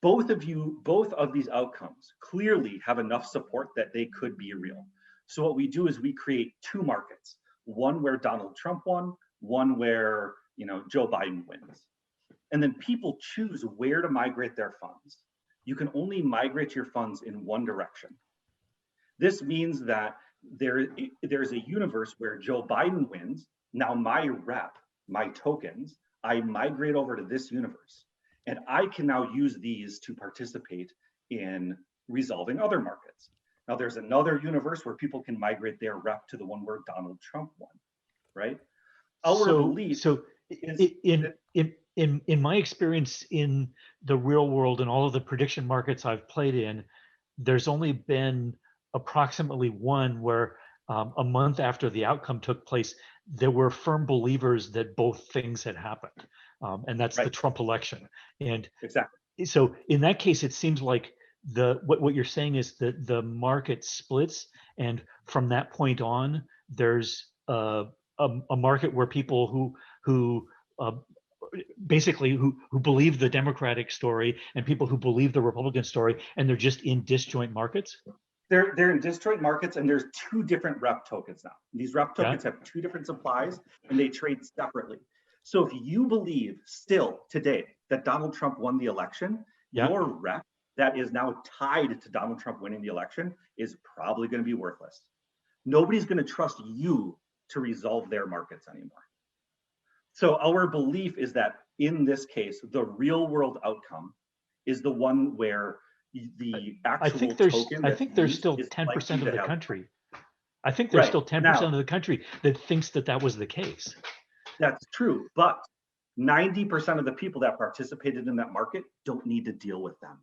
both of these outcomes clearly have enough support that they could be real. So what we do is we create two markets, one where Donald Trump won, one where Joe Biden wins. And then people choose where to migrate their funds. You can only migrate your funds in one direction. This means that there's a universe where Joe Biden wins. Now my rep, my tokens, I migrate over to this universe. And I can now use these to participate in resolving other markets. Now there's another universe where people can migrate their rep to the one where Donald Trump won, right?
In my experience in the real world and all of the prediction markets I've played in, there's only been approximately one where a month after the outcome took place, there were firm believers that both things had happened. And that's the Trump election. And so in that case, it seems like what you're saying is that the market splits, and from that point on, there's a market where people who basically who believe the Democratic story and people who believe the Republican story, and they're just in disjoint markets.
They're in disjoint markets, and there's two different rep tokens now. These rep tokens have two different supplies, and they trade separately. So if you believe still today that Donald Trump won the election, your rep that is now tied to Donald Trump winning the election is probably going to be worthless. Nobody's going to trust you to resolve their markets anymore. So our belief is that in this case, the real world outcome is the one where the actual
I think there's still 10% of the country. I think there's still 10% of the country that thinks that was the case.
That's true, but 90% of the people that participated in that market don't need to deal with them.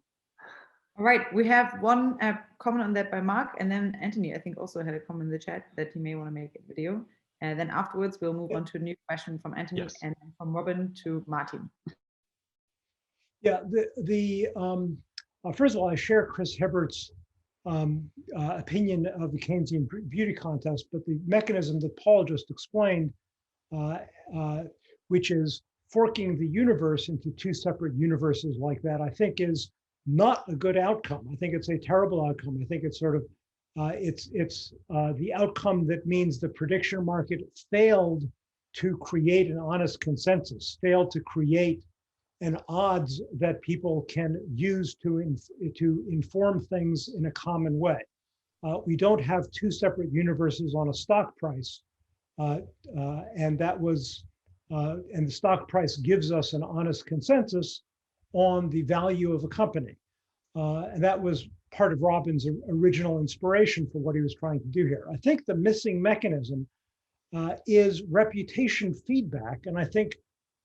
All right, we have one comment on that by Mark, and then Anthony, I think, also had a comment in the chat that he may want to make a video. And then afterwards, we'll move on to a new question from Anthony and from Robin to Martin.
Yeah, first of all, I share Chris Hibbert's opinion of the Keynesian beauty contest, but the mechanism that Paul just explained, which is forking the universe into two separate universes like that, I think is not a good outcome. I think it's a terrible outcome. I think it's sort of, it's the outcome that means the prediction market failed to create an honest consensus, failed to create an odds that people can use to inform things in a common way. We don't have two separate universes on a stock price, and that was, and the stock price gives us an honest consensus on the value of a company. And that was part of Robin's original inspiration for what he was trying to do here. I think the missing mechanism is reputation feedback. And I think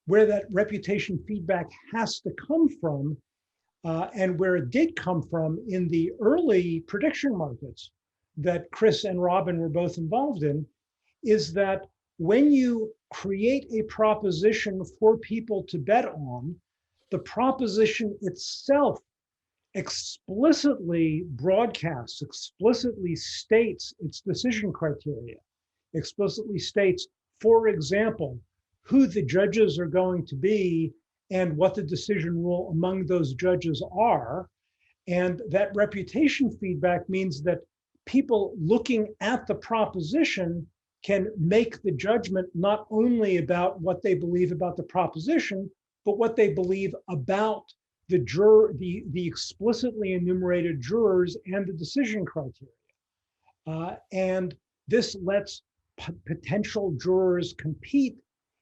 where that reputation feedback has to come from, and where it did come from in the early prediction markets that Chris and Robin were both involved in, is that when you create a proposition for people to bet on, the proposition itself explicitly broadcasts, explicitly states its decision criteria, explicitly states, for example, who the judges are going to be and what the decision rule among those judges are. And that reputation feedback means that people looking at the proposition can make the judgment not only about what they believe about the proposition, but what they believe about the explicitly enumerated jurors and the decision criteria. And this lets potential jurors compete.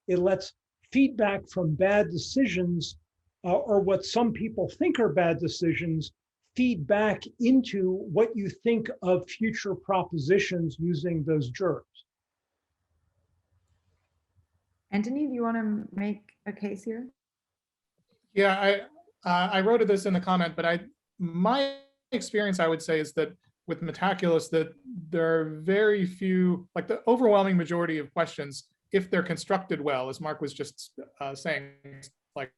It lets feedback from bad decisions, or what some people think are bad decisions, feed back into what you think of future propositions using those jurors.
Anthony, do you want to make a case here?
Yeah, I wrote this in the comment, but my experience, I would say, is that with Metaculus, that there are very few, like the overwhelming majority of questions, if they're constructed well, as Mark was just saying, like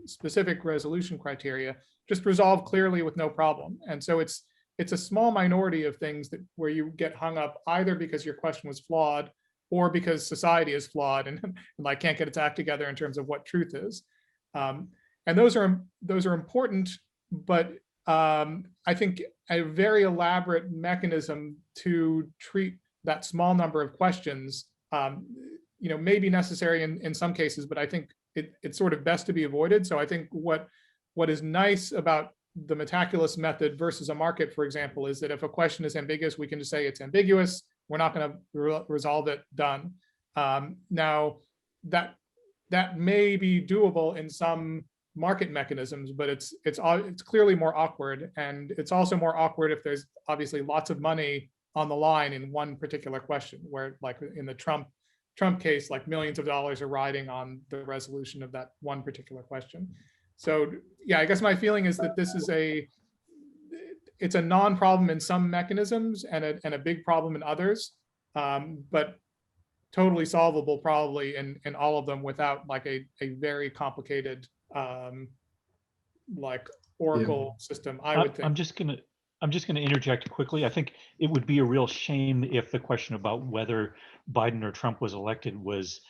specific resolution criteria, just resolve clearly with no problem. And so it's a small minority of things that where you get hung up either because your question was flawed or because society is flawed and like can't get its act together in terms of what truth is. And those are important, but I think a very elaborate mechanism to treat that small number of questions, may be necessary in some cases, but I think it's sort of best to be avoided. So I think what is nice about the Metaculus method versus a market, for example, is that if a question is ambiguous, we can just say it's ambiguous. We're not going to resolve it, done. Now, that may be doable in some market mechanisms, but it's clearly more awkward, and it's also more awkward if there's obviously lots of money on the line in one particular question, where like in the Trump case, like millions of dollars are riding on the resolution of that one particular question. So yeah, I guess my feeling is that this is it's a non-problem in some mechanisms and a big problem in others, but totally solvable probably in all of them without like a very complicated like Oracle system, I would think.
I'm just gonna interject quickly. I think it would be a real shame if the question about whether Biden or Trump was elected was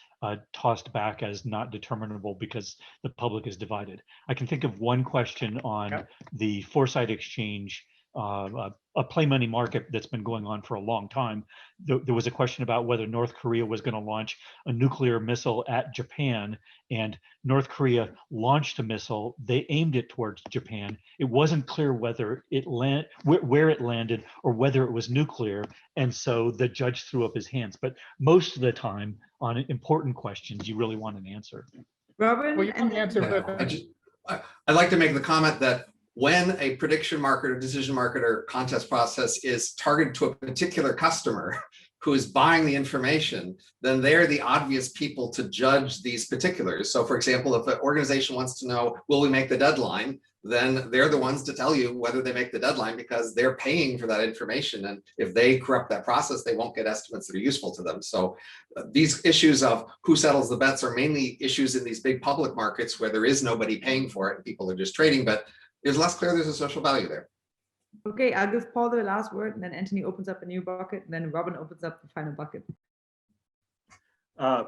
tossed back as not determinable because the public is divided. I can think of one question on the Foresight exchange, a play money market that's been going on for a long time. There was a question about whether North Korea was going to launch a nuclear missile at Japan, and North Korea launched a missile. They aimed it towards Japan. It wasn't clear whether it where it landed or whether it was nuclear, and so the judge threw up his hands. But most of the time, on important questions, you really want an answer.
Robin,
well, you want an answer,
but I'd like to make the comment that when a prediction market or decision market or contest process is targeted to a particular customer who is buying the information, then they're the obvious people to judge these particulars. So for example, if an organization wants to know, will we make the deadline? Then they're the ones to tell you whether they make the deadline because they're paying for that information. And if they corrupt that process, they won't get estimates that are useful to them. So these issues of who settles the bets are mainly issues in these big public markets where there is nobody paying for it and people are just trading, but it's less clear there's a social value there.
Okay, I'll give Paul the last word, and then Anthony opens up a new bucket, and then Robin opens up the final bucket.
My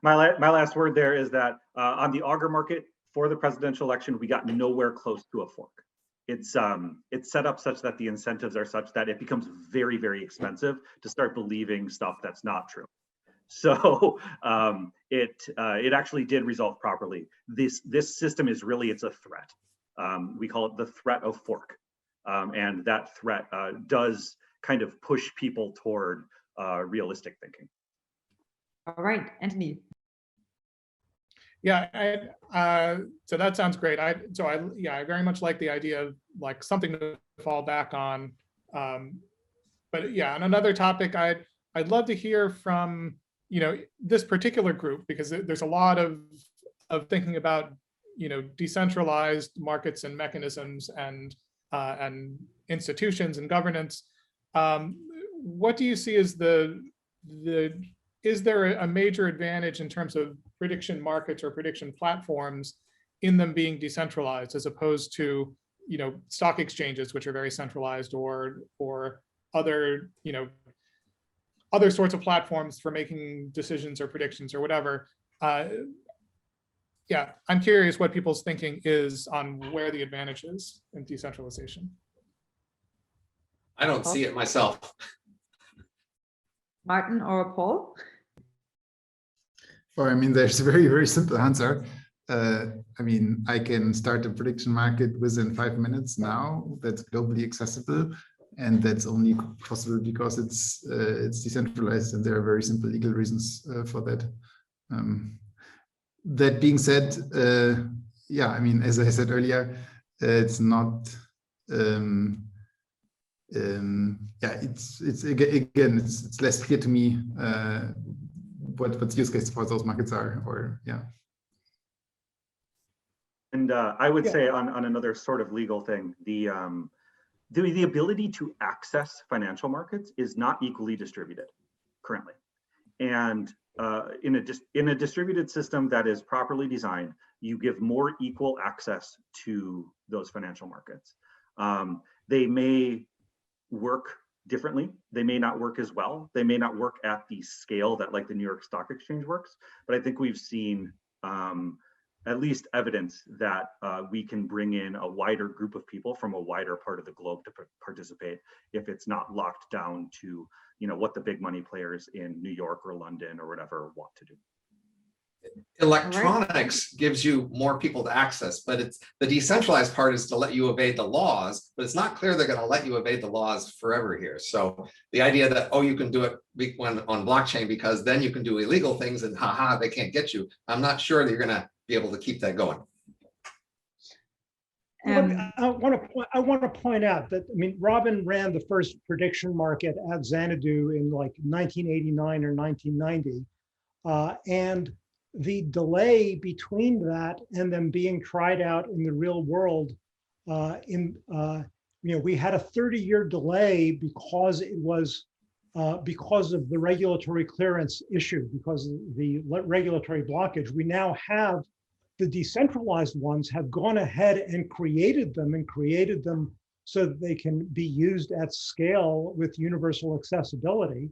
last word there is that on the Augur market for the presidential election, we got nowhere close to a fork. It's set up such that the incentives are such that it becomes very, very expensive to start believing stuff that's not true. So it actually did resolve properly. This system is really, it's a threat. We call it the threat of fork. And that threat does kind of push people toward realistic thinking.
All right, Anthony.
Yeah, so that sounds great. I very much like the idea of like something to fall back on. But yeah, on another topic, I'd love to hear from this particular group, because there's a lot of thinking about decentralized markets and mechanisms and institutions and governance. What do you see as is there a major advantage in terms of prediction markets or prediction platforms in them being decentralized, as opposed to stock exchanges, which are very centralized, or other other sorts of platforms for making decisions or predictions or whatever? Yeah, I'm curious what people's thinking is on where the advantage is in decentralization.
I don't see it myself.
Martin or Paul?
Well, I mean, there's a very, very simple answer. I mean, I can start a prediction market within 5 minutes now. That's globally accessible, and that's only possible because it's decentralized, and there are very simple legal reasons for that. That being said, yeah, I mean, as I said earlier, it's not. Yeah, it's again, it's less clear to me what the use case for those markets are, or yeah.
And I would say on another sort of legal thing, the ability to access financial markets is not equally distributed currently. And in a distributed system that is properly designed, you give more equal access to those financial markets. They may work differently. They may not work as well. They may not work at the scale that like the New York Stock Exchange works. But I think we've seen at least evidence that we can bring in a wider group of people from a wider part of the globe to participate if it's not locked down to what the big money players in New York or London or whatever want to do.
Electronics gives you more people to access, but it's the decentralized part is to let you evade the laws, but it's not clear they're going to let you evade the laws forever here. So the idea that, oh, you can do it on blockchain because then you can do illegal things and haha, they can't get you. I'm not sure that you're going to be able to keep that going.
I want to point out that, I mean, Robin ran the first prediction market at Xanadu in like 1989 or 1990. And the delay between that and them being tried out in the real world, we had a 30-year delay because it was because of the regulatory clearance issue, because of the regulatory blockage. We now have the decentralized ones have gone ahead and created them so that they can be used at scale with universal accessibility.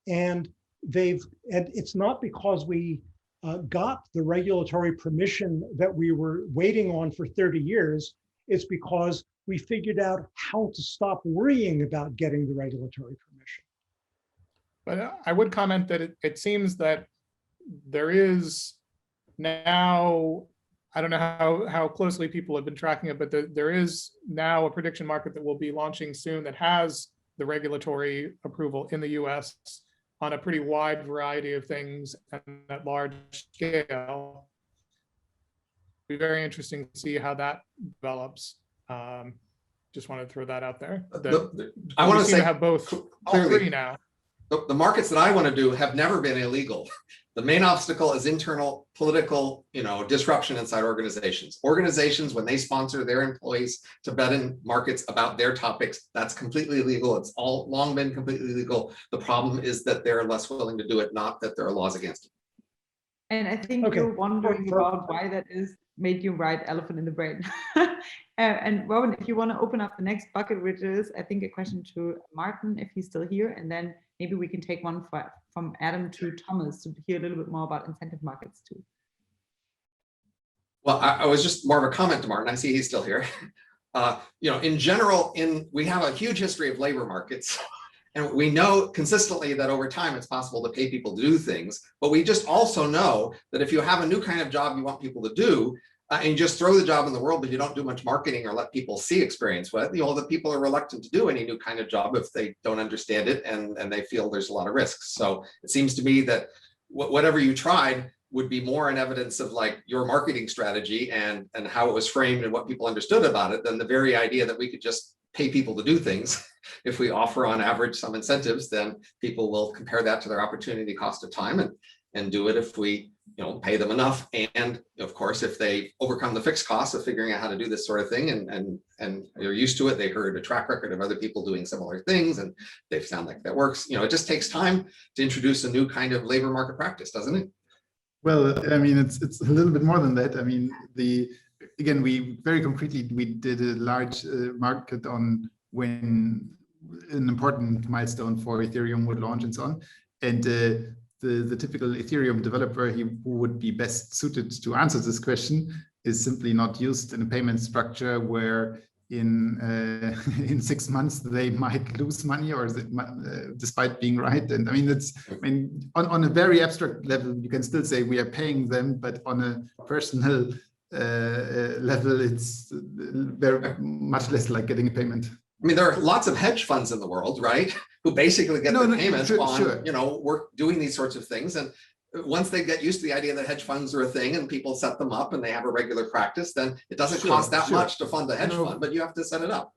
And it's not because we got the regulatory permission that we were waiting on for 30 years. It's because we figured out how to stop worrying about getting the regulatory permission.
But I would comment that it seems that there is now, I don't know how closely people have been tracking it, but there is now a prediction market that will be launching soon that has the regulatory approval in the US on a pretty wide variety of things and at large scale. It'll be very interesting to see how that develops. Just wanted to throw that out there.
I want to say
have both all three now.
The markets that I want to do have never been illegal. The main obstacle is internal political, disruption inside organizations. Organizations, when they sponsor their employees to bet in markets about their topics, that's completely illegal. It's all long been completely legal. The problem is that they're less willing to do it, not that there are laws against it.
And I think
Okay.
you're wondering
For-
about why that is, made you write elephant in the brain. And Robin, if you want to open up the next bucket, which is, I think, a question to Martin, if he's still here, and then maybe we can take one from Adam to Thomas to hear a little bit more about incentive markets too.
Well, I was just more of a comment to Martin. I see he's still here. In general, we have a huge history of labor markets. And we know consistently that over time, it's possible to pay people to do things. But we just also know that if you have a new kind of job you want people to do, and you just throw the job in the world, but you don't do much marketing or let people see experience with, the people are reluctant to do any new kind of job if they don't understand it and they feel there's a lot of risks. So it seems to me that whatever you tried would be more an evidence of like your marketing strategy and how it was framed and what people understood about it than the very idea that we could just pay people to do things. If we offer on average some incentives, then people will compare that to their opportunity cost of time and do it if we pay them enough. And of course, if they overcome the fixed costs of figuring out how to do this sort of thing and they're used to it, they heard a track record of other people doing similar things and they sound like that works. It just takes time to introduce a new kind of labor market practice, doesn't it?
Well, I mean, it's a little bit more than that. I mean, again, we very concretely, we did a large market on when an important milestone for Ethereum would launch and so on. And the typical Ethereum developer who would be best suited to answer this question is simply not used in a payment structure where in 6 months they might lose money or despite being right. And I mean, on a very abstract level, you can still say we are paying them, but on a personal level, it's very much less like getting a payment.
I mean, there are lots of hedge funds in the world, right? Who basically get their payments on, work doing these sorts of things. And once they get used to the idea that hedge funds are a thing and people set them up and they have a regular practice, then it doesn't cost that much to fund a hedge fund, but you have to set it up.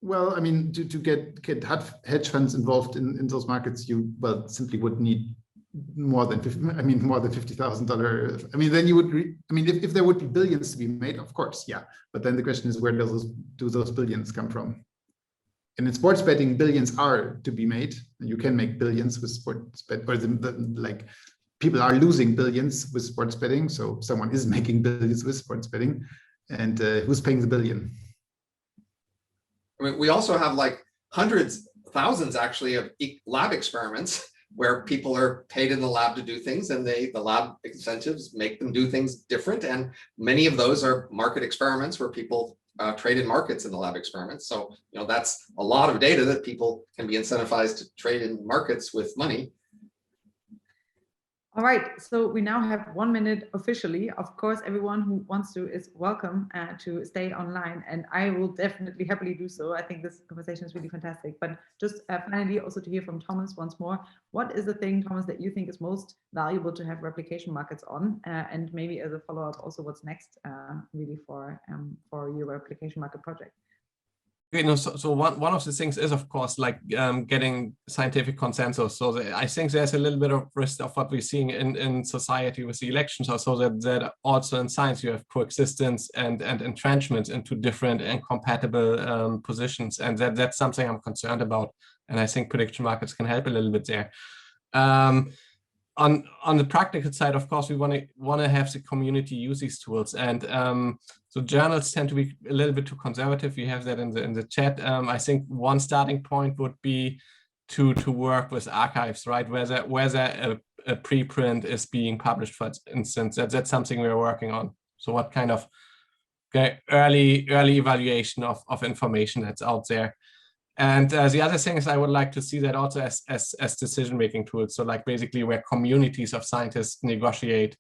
Well, I mean, to get hedge funds involved in those markets, you simply would need more than $50,000. I mean, then you would. I mean, if there would be billions to be made, of course, yeah. But then the question is, where do those billions come from? And in sports betting, billions are to be made. You can make billions with sports bet, or like people are losing billions with sports betting. So someone is making billions with sports betting, and who's paying the billion?
I mean, we also have like hundreds, thousands actually of lab experiments where people are paid in the lab to do things, and the lab incentives make them do things different. And many of those are market experiments where people trade in markets in the lab experiments. So, that's a lot of data that people can be incentivized to trade in markets with money.
All right, so we now have 1 minute officially. Of course, everyone who wants to is welcome to stay online, and I will definitely happily do so. I think this conversation is really fantastic. But just finally, also to hear from Thomas once more, what is the thing, Thomas, that you think is most valuable to have replication markets on? And maybe as a follow-up, also what's next really for your replication market project?
So one of the things is, of course, like getting scientific consensus. So I think there's a little bit of risk of what we're seeing in society with the elections, also that also in science you have coexistence and entrenchment into different and compatible positions, and that's something I'm concerned about. And I think prediction markets can help a little bit there. On the practical side, of course, we want to have the community use these tools, and so journals tend to be a little bit too conservative. We have that in the chat. I think one starting point would be to work with archives, right? Whether a preprint is being published, for instance, that's something we're working on. So what kind of early evaluation of information that's out there. And the other thing is I would like to see that also as decision-making tools. So like basically where communities of scientists negotiate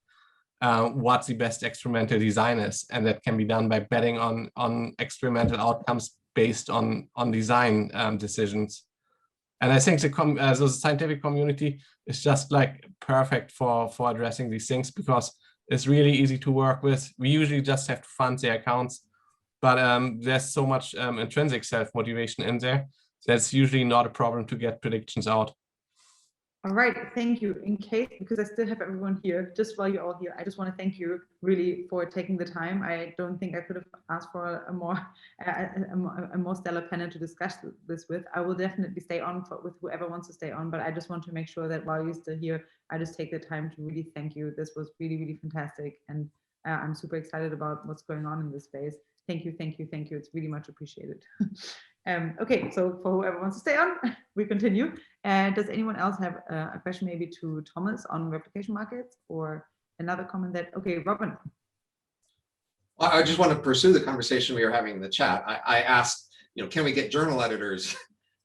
what the best experimental design is. And that can be done by betting on experimental outcomes based on design decisions. And I think the scientific community is just like perfect for addressing these things because it's really easy to work with. We usually just have to fund their accounts. But there's so much intrinsic self-motivation in there. That's usually not a problem to get predictions out.
All right, thank you. In case, because I still have everyone here, just while you're all here, I just want to thank you really for taking the time. I don't think I could have asked for a more stellar panel to discuss this with. I will definitely stay on with whoever wants to stay on, but I just want to make sure that while you're still here, I just take the time to really thank you. This was really, really fantastic, and I'm super excited about what's going on in this space. Thank you, thank you, thank you. It's really much appreciated. Okay, so for whoever wants to stay on, we continue. Does anyone else have a question maybe to Thomas on replication markets, or another comment that, okay, Robin.
Well, I just want to pursue the conversation we were having in the chat. I asked, can we get journal editors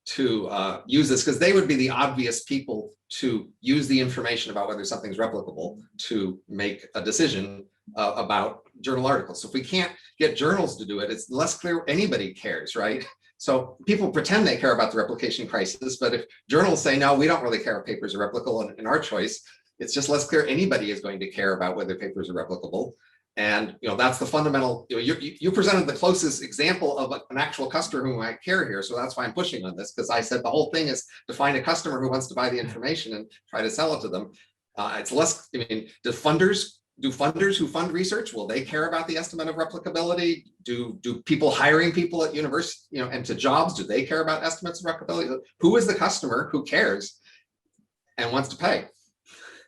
to use this? Because they would be the obvious people to use the information about whether something's replicable to make a decision about journal articles. So if we can't get journals to do it, it's less clear anybody cares, right? So people pretend they care about the replication crisis, but if journals say, no, we don't really care if papers are replicable in our choice, it's just less clear anybody is going to care about whether papers are replicable. And that's the fundamental, you presented the closest example of an actual customer who might care here. So that's why I'm pushing on this, because I said the whole thing is to find a customer who wants to buy the information and try to sell it to them. It's less, do funders who fund research, will they care about the estimate of replicability? Do people hiring people at university, and to jobs, do they care about estimates of replicability? Who is the customer who cares and wants to pay?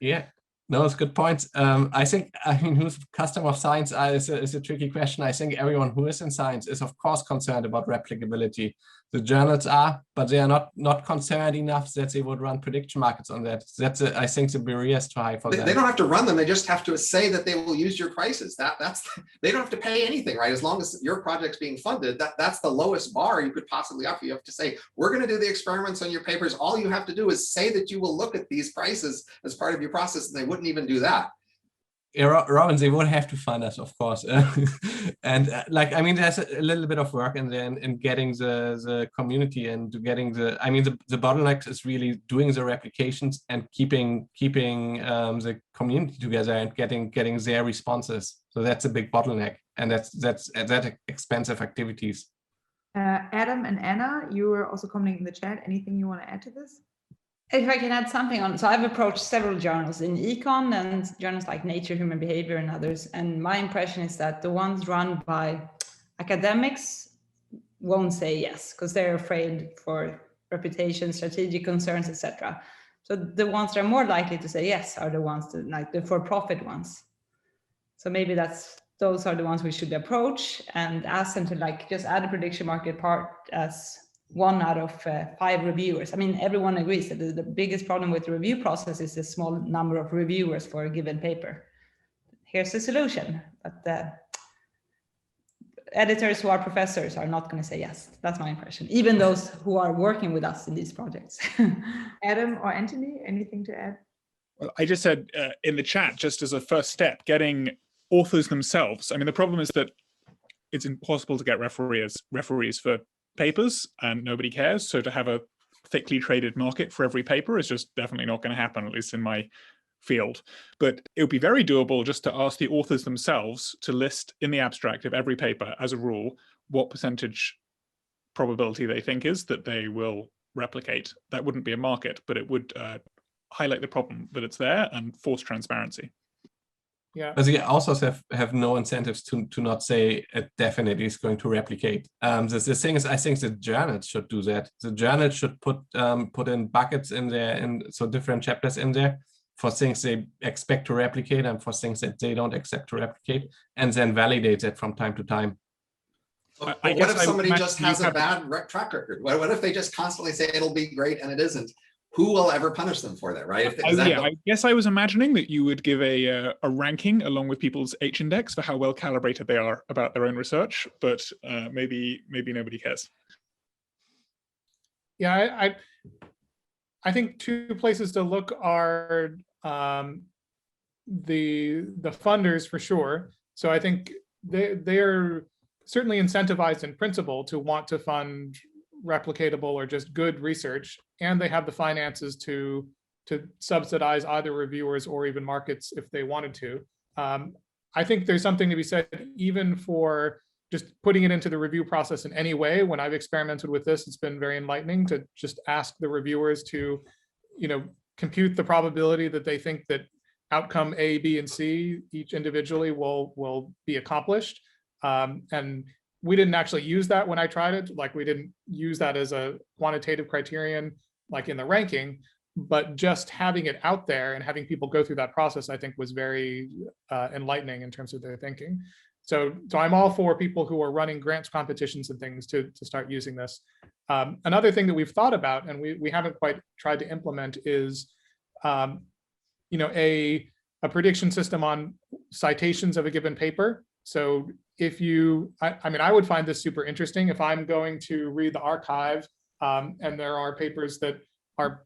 Yeah, no, it's good points. I think, who's the customer of science is a tricky question. I think everyone who is in science is of course concerned about replicability. The journals are, but they are not concerned enough that they would run prediction markets on that. That's I think the barrier is too high for them.
They don't have to run them. They just have to say that they will use your prices. That's they don't have to pay anything, right? As long as your project's being funded, that's the lowest bar you could possibly offer. You have to say, we're going to do the experiments on your papers. All you have to do is say that you will look at these prices as part of your process, and they wouldn't even do that.
Yeah, Robin, they would have to fund us, of course. And there's a little bit of work in there in getting the community and getting the bottleneck is really doing the replications and keeping the community together and getting their responses. So that's a big bottleneck, and that's expensive activities.
Adam and Anna, you were also commenting in the chat. Anything you want to add to this?
If I can add something on, so I've approached several journals in econ and journals like Nature, Human Behavior, and others. And my impression is that the ones run by academics won't say yes because they're afraid for reputation, strategic concerns, etc. So the ones that are more likely to say yes are the ones that, like the for-profit ones. So maybe those are the ones we should approach and ask them to just add a prediction market part as 1 out of 5 reviewers. Everyone agrees that the biggest problem with the review process is the small number of reviewers for a given paper. Here's the solution, but editors who are professors are not going to say yes. That's my impression, even those who are working with us in these projects.
Adam or Anthony, anything to add?
Well, I just said in the chat, just as a first step, getting authors themselves. The problem is that it's impossible to get referees for papers, and nobody cares. So to have a thickly traded market for every paper is just definitely not going to happen, at least in my field. But it would be very doable just to ask the authors themselves to list in the abstract of every paper, as a rule, what percentage probability they think is that they will replicate. That wouldn't be a market, but it would highlight the problem that it's there and force transparency.
Yeah.
But the authors have no incentives to not say it definitely is going to replicate. The thing is, I think the journals should do that. The journals should put in buckets in there, and so different chapters in there for things they expect to replicate and for things that they don't expect to replicate, and then validate that from time to time.
What if somebody just has a bad track record? What if they just constantly say it'll be great and it isn't? Who will ever punish them for that, right?
I guess I was imagining that you would give a ranking along with people's H-index for how well calibrated they are about their own research, but maybe nobody cares.
Yeah, I think 2 places to look are the funders for sure. So I think they're certainly incentivized in principle to want to fund replicatable or just good research, and they have the finances to subsidize either reviewers or even markets if they wanted to. I think there's something to be said even for just putting it into the review process in any way. When I've experimented with this, it's been very enlightening to just ask the reviewers to, compute the probability that they think that outcome A, B, and C each individually will be accomplished. And we didn't actually use that when I tried it. Like, we didn't use that as a quantitative criterion, like in the ranking, but just having it out there and having people go through that process, I think was very enlightening in terms of their thinking. So I'm all for people who are running grants competitions and things to start using this. Another thing that we've thought about, and we haven't quite tried to implement, is a prediction system on citations of a given paper. So if you, I mean, I would find this super interesting if I'm going to read the archive and there are papers that are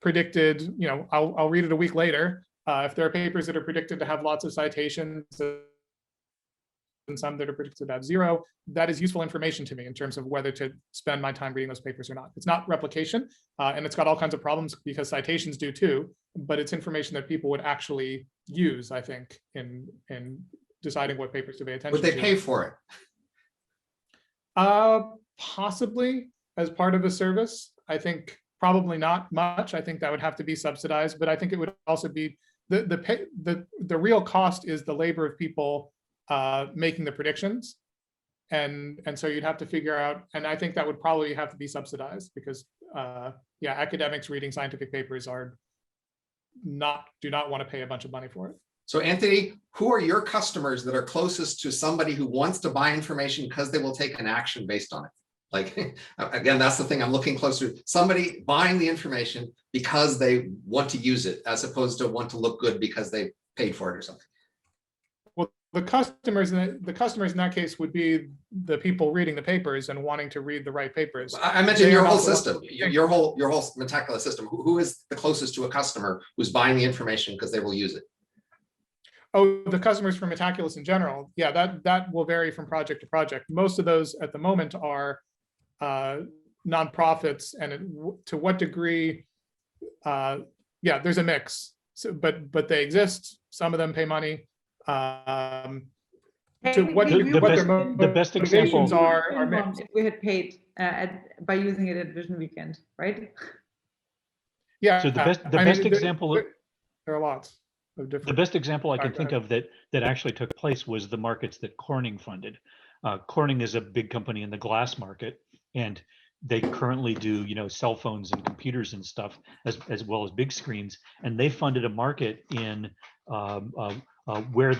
predicted, I'll read it a week later. If there are papers that are predicted to have lots of citations and some that are predicted to have 0, that is useful information to me in terms of whether to spend my time reading those papers or not. It's not replication, and it's got all kinds of problems because citations do too, but it's information that people would actually use, I think, in deciding what papers to pay attention to.
Would they pay for it?
Possibly as part of a service. I think probably not much. I think that would have to be subsidized, but I think it would also be the real cost is the labor of people making the predictions. And so you'd have to figure out, and I think that would probably have to be subsidized because academics reading scientific papers do not want to pay a bunch of money for it.
So Anthony, who are your customers that are closest to somebody who wants to buy information because they will take an action based on it? Like, again, that's the thing I'm looking closer to. Somebody buying the information because they want to use it, as opposed to want to look good because they paid for it or something.
Well, the customers in that case would be the people reading the papers and wanting to read the right papers.
I mentioned your whole system, your whole Metaculus system. Who is the closest to a customer who's buying the information because they will use it?
Oh, the customers for Metaculus in general. Yeah, that will vary from project to project. Most of those at the moment are nonprofits, and to what degree, there's a mix. So, but they exist. Some of them pay money. To what
the best example
are mixed.
If we had paid by using it at Vision Weekend, right?
Yeah.
So the best example.
There are lots.
The best example I can think of that actually took place was the markets that Corning funded. Corning is a big company in the glass market, and they currently do cell phones and computers and stuff as well as big screens. And they funded a market in where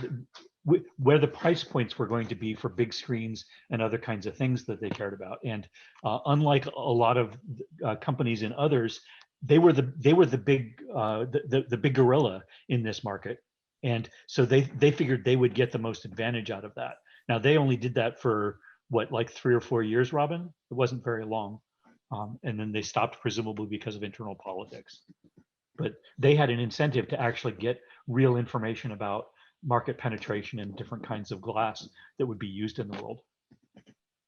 the price points were going to be for big screens and other kinds of things that they cared about. And unlike a lot of companies and others, they were the big gorilla in this market, and so they figured they would get the most advantage out of that. Now they only did that for what, like 3 or 4 years, Robin? It wasn't very long, and then they stopped, presumably because of internal politics. But they had an incentive to actually get real information about market penetration and different kinds of glass that would be used in the world.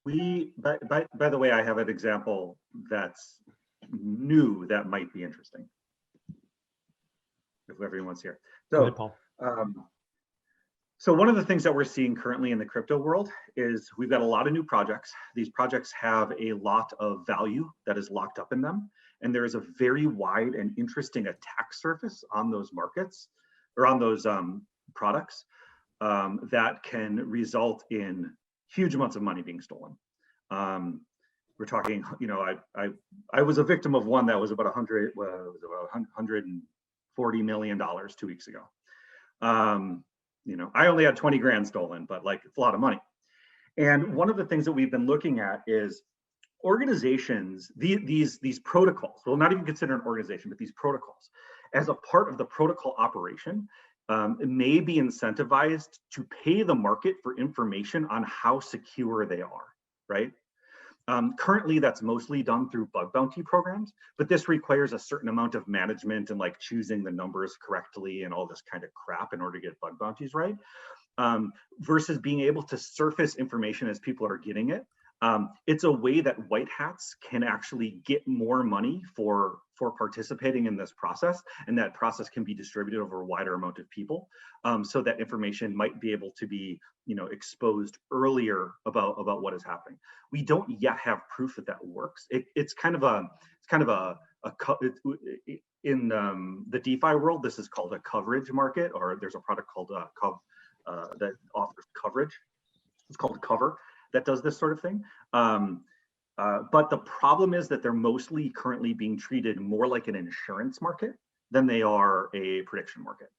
By the way, I have an example that's new that might be interesting if everyone's here. So,
go ahead, Paul.
So one of the things that we're seeing currently in the crypto world is we've got a lot of new projects. These projects have a lot of value that is locked up in them, and there is a very wide and interesting attack surface on those markets or on those products that can result in huge amounts of money being stolen. We're talking, I was a victim of one that was about $140 million 2 weeks ago. I only had 20 grand stolen, but like, it's a lot of money. And one of the things that we've been looking at is organizations, these protocols, well, not even consider an organization, but these protocols, as a part of the protocol operation, may be incentivized to pay the market for information on how secure they are, right? Currently, that's mostly done through bug bounty programs, but this requires a certain amount of management and like choosing the numbers correctly and all this kind of crap in order to get bug bounties right, versus being able to surface information as people are getting it. It's a way that white hats can actually get more money for participating in this process, and that process can be distributed over a wider amount of people, so that information might be able to be exposed earlier about what is happening. We don't yet have proof that works. It's kind of a the DeFi world, this is called a coverage market, or there's a product called that offers coverage. It's called Cover, that does this sort of thing. But the problem is that they're mostly currently being treated more like an insurance market than they are a prediction market.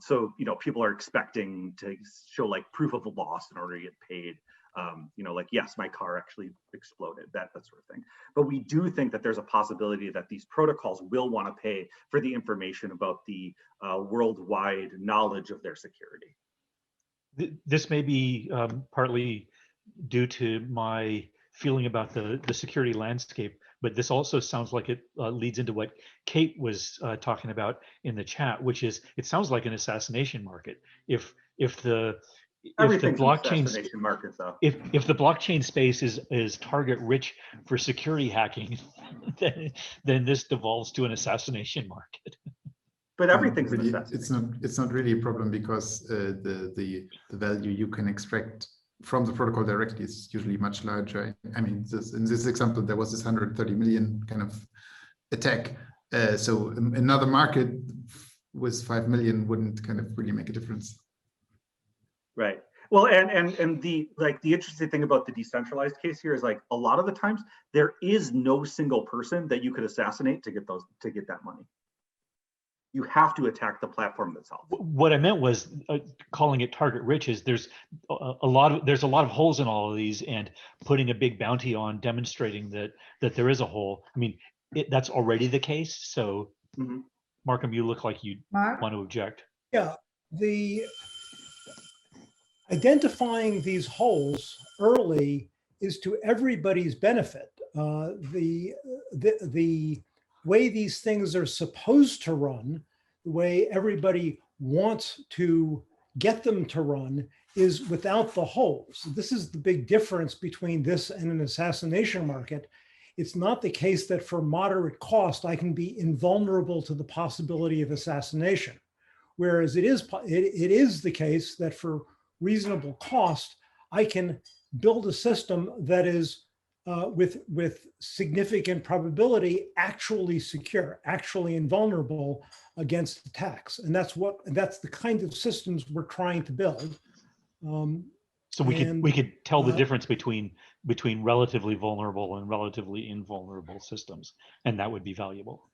So, you know, people are expecting to show like proof of a loss in order to get paid. You know, like, yes, my car actually exploded, that sort of thing. But we do think that there's a possibility that these protocols will want to pay for the information about the worldwide knowledge of their security.
This may be partly due to my feeling about the security landscape, but this also sounds like it leads into what Kate was talking about in the chat, which is it sounds like an assassination market. If the blockchain
market, though.
If the blockchain space is target rich for security hacking, then this devolves to an assassination market.
But everything's
really, it's not really a problem, because the value you can extract from the protocol directly is usually much larger. I mean, in this example, there was this 130 million kind of attack. So another market with 5 million wouldn't kind of really make a difference.
Right. Well, and the interesting thing about the decentralized case here is, like, a lot of the times there is no single person that you could assassinate to get that money. You have to attack the platform itself.
What I meant was calling it target rich is there's a lot of holes in all of these, and putting a big bounty on demonstrating that there is a hole. I mean, that's already the case. So, Markham, you look like you want to object.
Yeah, the identifying these holes early is to everybody's benefit. The way these things are supposed to run, the way everybody wants to get them to run, is without the holes. This is the big difference between this and an assassination market. It's not the case that for moderate cost, I can be invulnerable to the possibility of assassination. Whereas it is the case that for reasonable cost, I can build a system that is with significant probability actually secure, actually invulnerable against attacks. And that's the kind of systems we're trying to build.
So we could tell the difference between relatively vulnerable and relatively invulnerable systems, and that would be valuable.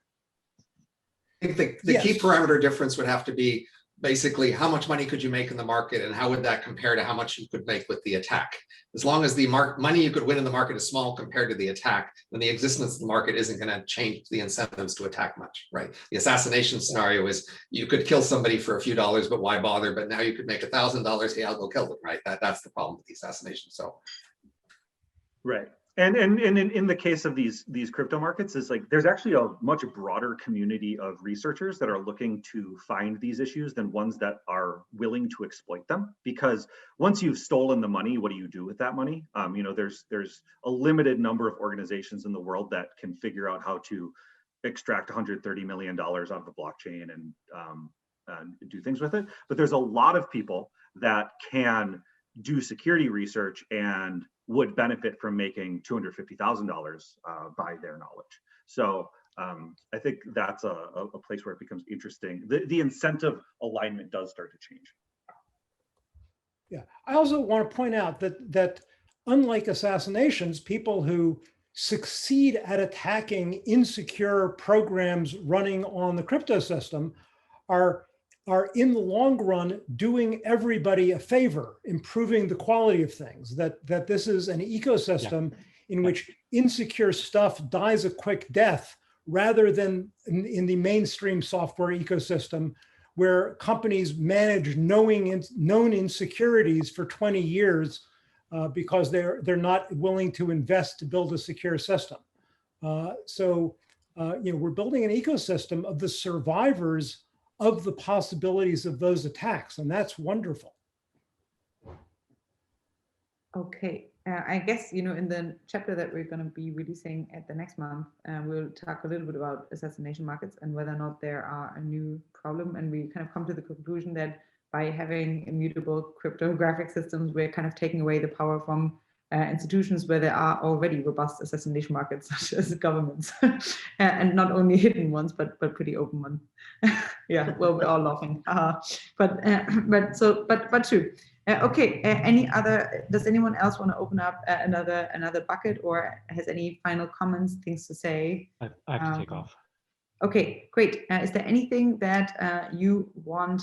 I think the key parameter difference would have to be basically how much money could you make in the market, and how would that compare to how much you could make with the attack. As long as the money you could win in the market is small compared to the attack, then the existence of the market isn't going to change the incentives to attack much, right? The assassination scenario is you could kill somebody for a few dollars, but why bother? But now you could make $1,000. Hey, I'll go kill them, right? That's the problem with the assassination. So,
right. And in the case of these crypto markets, is like there's actually a much broader community of researchers that are looking to find these issues than ones that are willing to exploit them. Because once you've stolen the money, what do you do with that money? You know, there's a limited number of organizations in the world that can figure out how to extract $130 million out of the blockchain and do things with it. But there's a lot of people that can do security research and would benefit from making $250,000 by their knowledge. So I think that's a place where it becomes interesting. The incentive alignment does start to change.
Yeah, I also want to point out that unlike assassinations, people who succeed at attacking insecure programs running on the crypto system are in the long run doing everybody a favor, improving the quality of things, that this is an ecosystem in which insecure stuff dies a quick death, rather than in the mainstream software ecosystem where companies manage known insecurities for 20 years because they're not willing to invest to build a secure system. So we're building an ecosystem of the survivors of the possibilities of those attacks, and that's wonderful.
Okay, I guess, in the chapter that we're going to be releasing at the next month, we'll talk a little bit about assassination markets and whether or not there are a new problem. And we kind of come to the conclusion that by having immutable cryptographic systems, we're kind of taking away the power from institutions where there are already robust assassination markets, such as governments, and not only hidden ones, but pretty open ones. Yeah, well, we're all laughing, but true. Okay. Any other? Does anyone else want to open up another bucket, or has any final comments, things to say?
I have to take off.
Okay, great. Is there anything that you want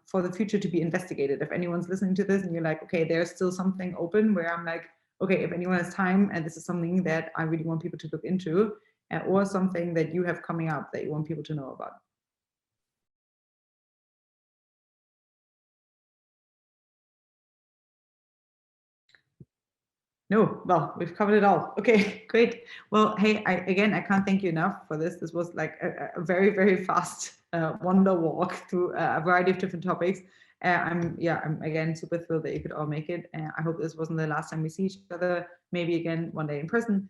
for the future to be investigated? If anyone's listening to this and you're like, okay, there's still something open where I'm like, okay, if anyone has time and this is something that I really want people to look into, or something that you have coming up that you want people to know about. No, well, we've covered it all. Okay, great. Well, hey, I can't thank you enough for this. This was like a very, very fast wonder walk through a variety of different topics. I'm again super thrilled that you could all make it. I hope this wasn't the last time we see each other. Maybe again one day in person.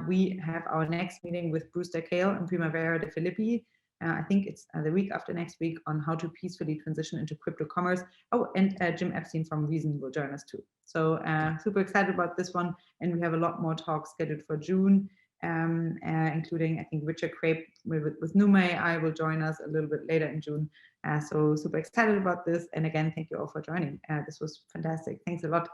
We have our next meeting with Brewster Kale and Primavera de Filippi. I think it's the week after next week, on how to peacefully transition into crypto commerce. Oh, and Jim Epstein from Reason will join us too. So super excited about this one. And we have a lot more talks scheduled for June, including, I think, Richard Crape with Numa AI will join us a little bit later in June. So super excited about this. And again, thank you all for joining. This was fantastic. Thanks a lot.